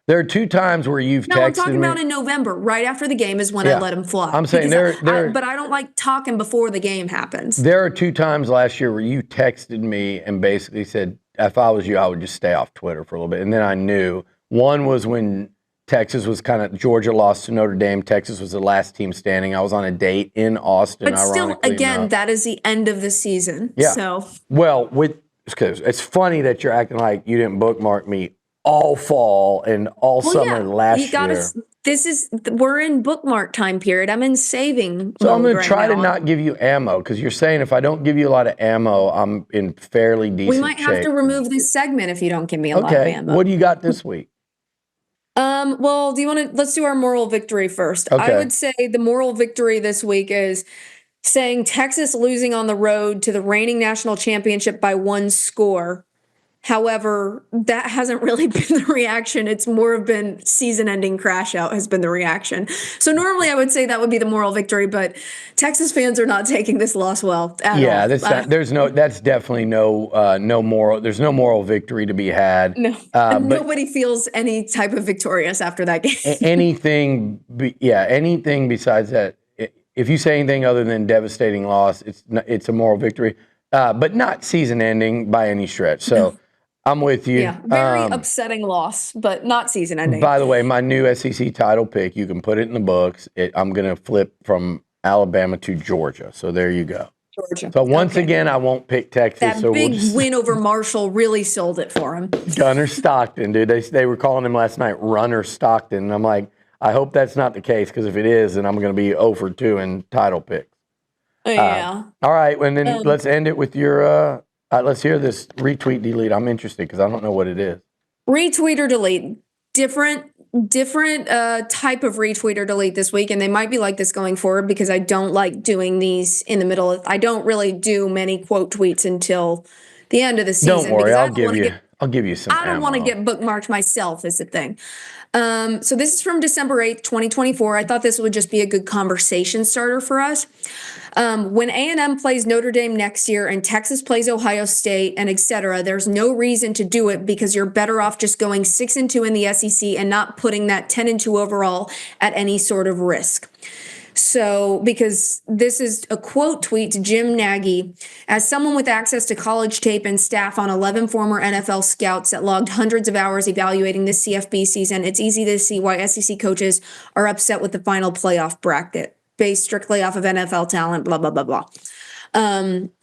Speaker 1: There are 2 times where you've texted me. No, I'm talking
Speaker 2: about in November. Right after the game is when I let them fly.
Speaker 1: I'm saying
Speaker 2: but I don't like talking before the game happens.
Speaker 1: There are 2 times last year where you texted me and basically said, if I was you, I would just stay off Twitter for a little bit. And then I knew. One was when Texas was Georgia lost to Notre Dame. Texas was the last team standing. I was on a date in Austin.
Speaker 2: But still, again, that is the end of the season.
Speaker 1: Yeah.
Speaker 2: So.
Speaker 1: Well, because it's funny that you're acting like you didn't bookmark me all fall and all summer last year.
Speaker 2: We're in bookmark time period. I'm in saving.
Speaker 1: So I'm going to try to not give you ammo because you're saying if I don't give you a lot of ammo, I'm in fairly decent shape.
Speaker 2: We might have to remove this segment if you don't give me a lot of ammo.
Speaker 1: What do you got this week?
Speaker 2: Well, let's do our moral victory first. Okay. I would say the moral victory this week is saying Texas losing on the road to the reigning national championship by 1 score. However, that hasn't really been the reaction. It's more of been season-ending crash out has been the reaction. So normally I would say that would be the moral victory, but Texas fans are not taking this loss well at all.
Speaker 1: That's definitely no moral. There's no moral victory to be had.
Speaker 2: No, nobody feels any type of victorious after that game.
Speaker 1: Anything besides that. If you say anything other than devastating loss, it's a moral victory, but not season-ending by any stretch. So I'm with you.
Speaker 2: Yeah, very upsetting loss, but not season-ending.
Speaker 1: By the way, my new SEC title pick, you can put it in the books. I'm going to flip from Alabama to Georgia. So there you go.
Speaker 2: Georgia.
Speaker 1: So once again, I won't pick Texas.
Speaker 2: That big win over Marshall really sold it for him.
Speaker 1: Gunner Stockton, dude. They were calling him last night Runner Stockton. And I'm like, I hope that's not the case, because if it is, then I'm going to be 0 for 2 in title picks.
Speaker 2: Yeah.
Speaker 1: All right, and then let's end it with your let's hear this retweet delete. I'm interested because I don't know what it is.
Speaker 2: Retweet or delete. Different type of retweet or delete this week, and they might be like this going forward because I don't like doing these in the middle. I don't really do many quote tweets until the end of the
Speaker 1: Don't
Speaker 2: season
Speaker 1: worry,
Speaker 2: because
Speaker 1: I'll give you some
Speaker 2: I don't want to
Speaker 1: ammo.
Speaker 2: get bookmarked myself is the thing. So this is from December 8th, 2024. I thought this would just be a good conversation starter for us. When A&M plays Notre Dame next year and Texas plays Ohio State and et cetera, there's no reason to do it because you're better off just going 6-2 in the SEC and not putting that 10-2 overall at any sort of risk. So, because this is a quote tweet to Jim Nagy. As someone with access to college tape and staff on 11 former NFL scouts that logged hundreds of hours evaluating this CFB season, it's easy to see why SEC coaches are upset with the final playoff bracket based strictly off of NFL talent, blah, blah, blah, blah.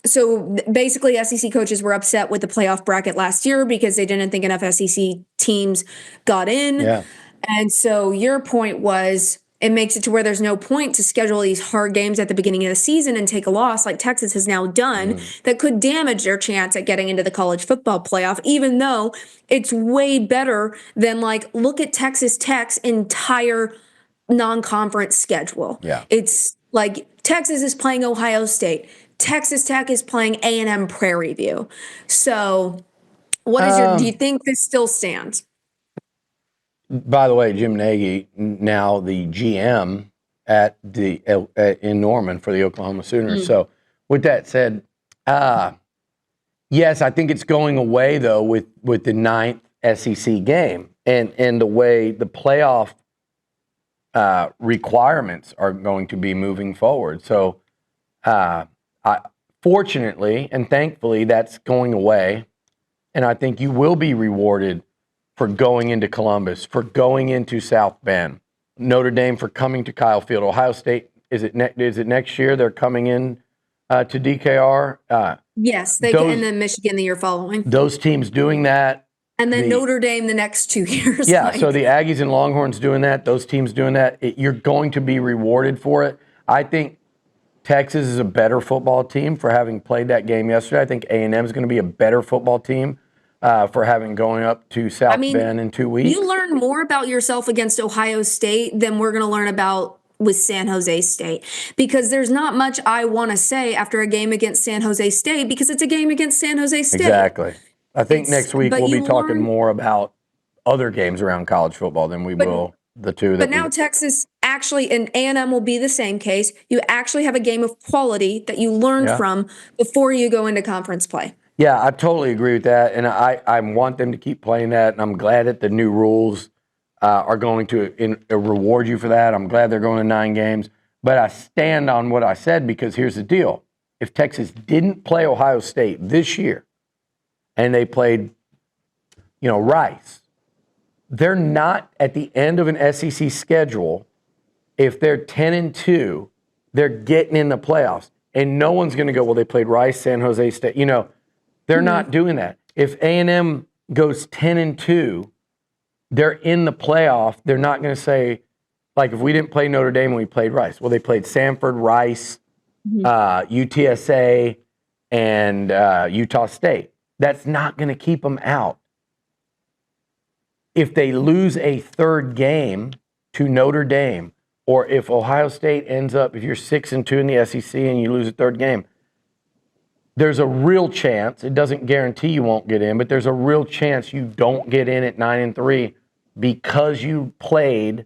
Speaker 2: So basically, SEC coaches were upset with the playoff bracket last year because they didn't think enough SEC teams got in.
Speaker 1: Yeah.
Speaker 2: And so your point was, it makes it to where there's no point to schedule these hard games at the beginning of the season and take a loss like Texas has now done that could damage their chance at getting into the college football playoff, even though it's way better than look at Texas Tech's entire non-conference schedule.
Speaker 1: Yeah.
Speaker 2: It's like Texas is playing Ohio State. Texas Tech is playing A&M Prairie View. So what is do you think this still stands?
Speaker 1: By the way, Jim Nagy, now the GM in Norman for the Oklahoma Sooners. So with that said, yes, I think it's going away, though, with the 9th SEC game and the way the playoff requirements are going to be moving forward. So fortunately and thankfully, that's going away. And I think you will be rewarded for going into Columbus, for going into South Bend, Notre Dame for coming to Kyle Field, Ohio State. Is it next year they're coming in to DKR?
Speaker 2: Yes, they can, and then Michigan the year following.
Speaker 1: Those teams doing that.
Speaker 2: And then Notre Dame the next 2 years.
Speaker 1: Yeah, so the Aggies and Longhorns doing that, those teams doing that, you're going to be rewarded for it. I think Texas is a better football team for having played that game yesterday. I think A&M is going to be a better football team for having going up to South Bend in 2 weeks.
Speaker 2: You learn more about yourself against Ohio State than we're going to learn about with San Jose State, because there's not much I want to say after a game against San Jose State because it's a game against San Jose State.
Speaker 1: Exactly. I think next week we'll be talking more about other games around college football than we will the two that.
Speaker 2: But now Texas actually, and A&M will be the same case. You actually have a game of quality that you learned from before you go into conference play.
Speaker 1: Yeah, I totally agree with that, and I want them to keep playing that, and I'm glad that the new rules are going to reward you for that. I'm glad they're going to 9 games, but I stand on what I said because here's the deal. If Texas didn't play Ohio State this year and they played, Rice, they're not at the end of an SEC schedule. If they're 10-2, they're getting in the playoffs, and no one's going to go, well, they played Rice, San Jose State, They're not doing that. If A&M goes 10-2, they're in the playoff. They're not going to say, like, if we didn't play Notre Dame and we played Rice. Well, they played Samford, Rice, UTSA, and Utah State. That's not going to keep them out. If they lose a third game to Notre Dame, or if Ohio State ends up, if you're 6-2 in the SEC and you lose a third game, there's a real chance, it doesn't guarantee you won't get in, but there's a real chance you don't get in at 9-3 because you played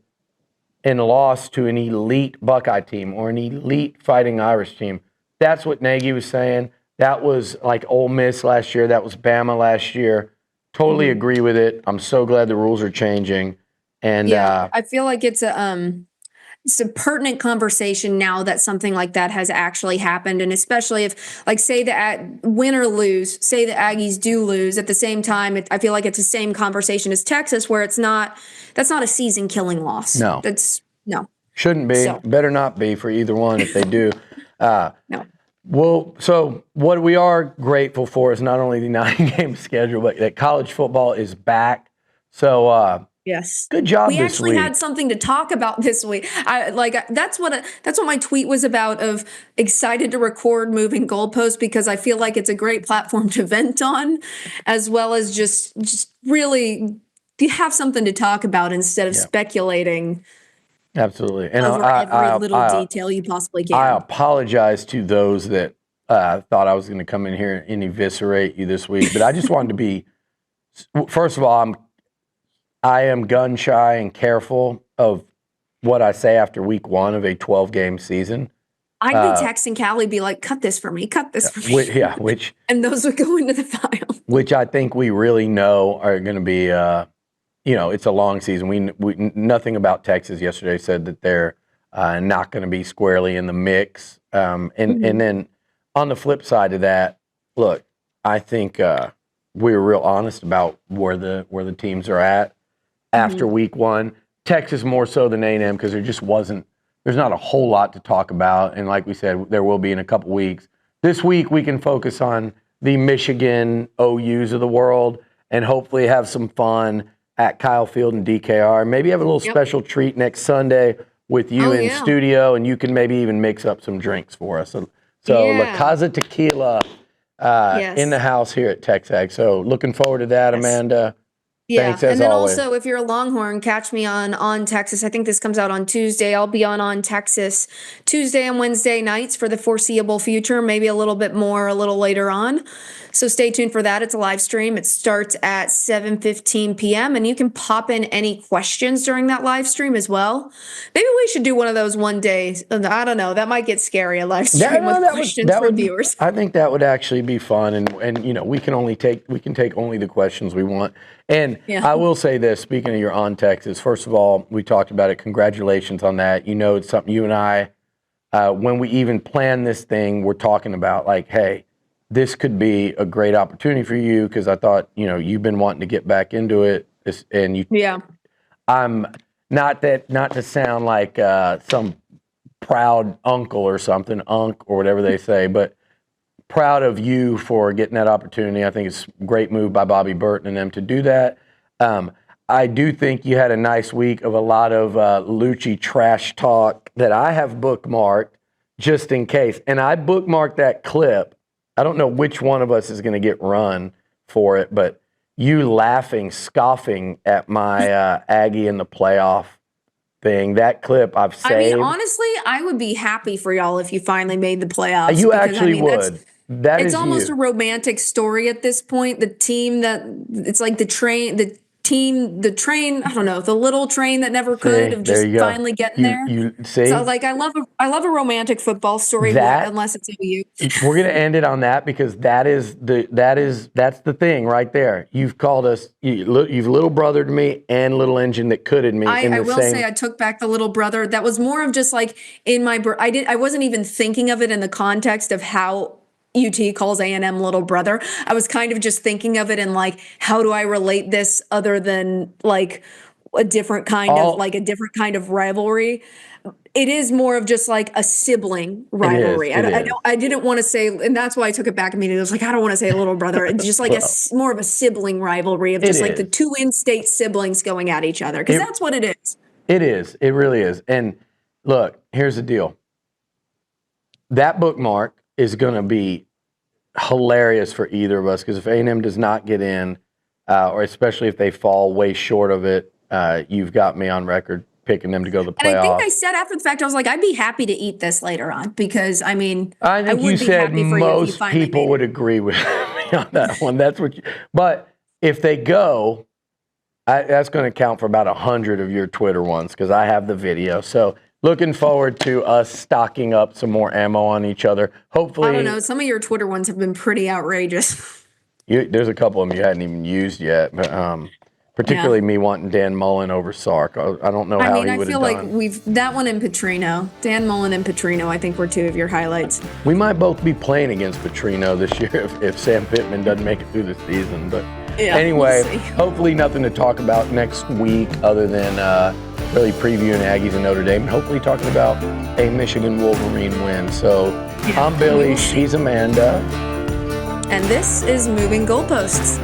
Speaker 1: and lost to an elite Buckeye team or an elite Fighting Irish team. That's what Nagy was saying. That was like Ole Miss last year. That was Bama last year. Totally agree with it. I'm so glad the rules are changing. And
Speaker 2: I feel like it's a pertinent conversation now that something like that has actually happened. And especially if, say the win or lose, say the Aggies do lose at the same time, I feel like it's the same conversation as Texas, where that's not a season killing loss.
Speaker 1: No.
Speaker 2: No.
Speaker 1: Shouldn't be. So. Better not be for either one if they do.
Speaker 2: No.
Speaker 1: Well, so what we are grateful for is not only the 9-game schedule, but that college football is back. So,
Speaker 2: yes.
Speaker 1: Good job this week.
Speaker 2: We actually had something to talk about this week. That's what my tweet was about, of excited to record moving goalposts, because I feel like it's a great platform to vent on, as well as just really you have something to talk about instead of speculating.
Speaker 1: Absolutely. And
Speaker 2: over every little detail you possibly can.
Speaker 1: I apologize to those that thought I was going to come in here and eviscerate you this week, but I just wanted to be. First of all, I am gun shy and careful of what I say after week 1 of a 12-game season.
Speaker 2: I'd be texting Callie, be like, cut this for me,
Speaker 1: which
Speaker 2: and those would go into the file.
Speaker 1: Which I think we really know are going to be, it's a long season. We nothing about Texas yesterday said that they're not going to be squarely in the mix. And then on the flip side of that, look, I think we were real honest about where the teams are at after week 1. Texas more so than A&M because there's not a whole lot to talk about. And like we said, there will be in a couple weeks. This week we can focus on the Michigan OUs of the world and hopefully have some fun at Kyle Field and DKR. Maybe have a little special treat next Sunday with you in studio, and you can maybe even mix up some drinks for us. So La Casa Tequila in the house here at TexAg. So looking forward to that, Amanda.
Speaker 2: Yeah,
Speaker 1: thanks, as
Speaker 2: and then
Speaker 1: always.
Speaker 2: Also, if you're a Longhorn, catch me on Texas. I think this comes out on Tuesday. I'll be on Texas Tuesday and Wednesday nights for the foreseeable future, maybe a little bit more a little later on. So stay tuned for that. It's a live stream. It starts at 7:15 p.m. and you can pop in any questions during that live stream as well. Maybe we should do one of those one day. I don't know. That might get scary, a live stream with questions for viewers.
Speaker 1: I think that would actually be fun, and we can take only the questions we want. And I will say this, speaking of your On Texas, first of all, we talked about it. Congratulations on that. It's something you and I, when we even plan this thing, we're talking about like, hey, this could be a great opportunity for you because I thought, you've been wanting to get back into it. I'm not to sound like some proud uncle or something, unk or whatever they say, but proud of you for getting that opportunity. I think it's a great move by Bobby Burton and them to do that. I do think you had a nice week of a lot of Liucci trash talk that I have bookmarked just in case. And I bookmarked that clip. I don't know which one of us is going to get run for it, but you laughing, scoffing at my Aggie in the playoff thing. That clip I've saved.
Speaker 2: I mean, honestly, I would be happy for y'all if you finally made the playoffs.
Speaker 1: You actually would.
Speaker 2: It's almost a romantic story at this point. The team it's like the train, I don't know, the little train that never could of just finally getting there.
Speaker 1: You see?
Speaker 2: So like, I love a romantic football story, unless it's OU.
Speaker 1: We're going to end it on that because that's the thing right there. You've called us, you've little brothered me and little engine that could'd me.
Speaker 2: I will say I took back the little brother. That was more of just like I wasn't even thinking of it in the context of how UT calls A&M little brother. I was kind of just thinking of it in like, how do I relate this other than like a different kind of rivalry? It is more of just like a sibling rivalry. I didn't want to say, and that's why I took it back immediately. I was like, I don't want to say little brother. It's just like more of a sibling rivalry of just like the two in-state siblings going at each other. Because that's what it is.
Speaker 1: It is. It really is. And look, here's the deal. That bookmark is going to be hilarious for either of us because if A&M does not get in, or especially if they fall way short of it, you've got me on record picking them to go to the playoffs. And
Speaker 2: I think I said after the fact, I was like, I'd be happy to eat this later on because, I mean,
Speaker 1: I think you said most people would agree with me on that one. That's what but if they go, that's going to count for about 100 of your Twitter ones because I have the video. So looking forward to us stocking up some more ammo on each other. Hopefully.
Speaker 2: I don't know. Some of your Twitter ones have been pretty outrageous.
Speaker 1: There's a couple of them you hadn't even used yet, but particularly me wanting Dan Mullen over Sark. I don't know how he would have done. I feel
Speaker 2: like that one and Petrino. Dan Mullen and Petrino, I think, were two of your highlights.
Speaker 1: We might both be playing against Petrino this year if Sam Pittman doesn't make it through the season. But anyway, hopefully nothing to talk about next week other than really previewing Aggies and Notre Dame and hopefully talking about a Michigan Wolverine win. So I'm Billy, she's Amanda.
Speaker 2: And this is Moving Goalposts.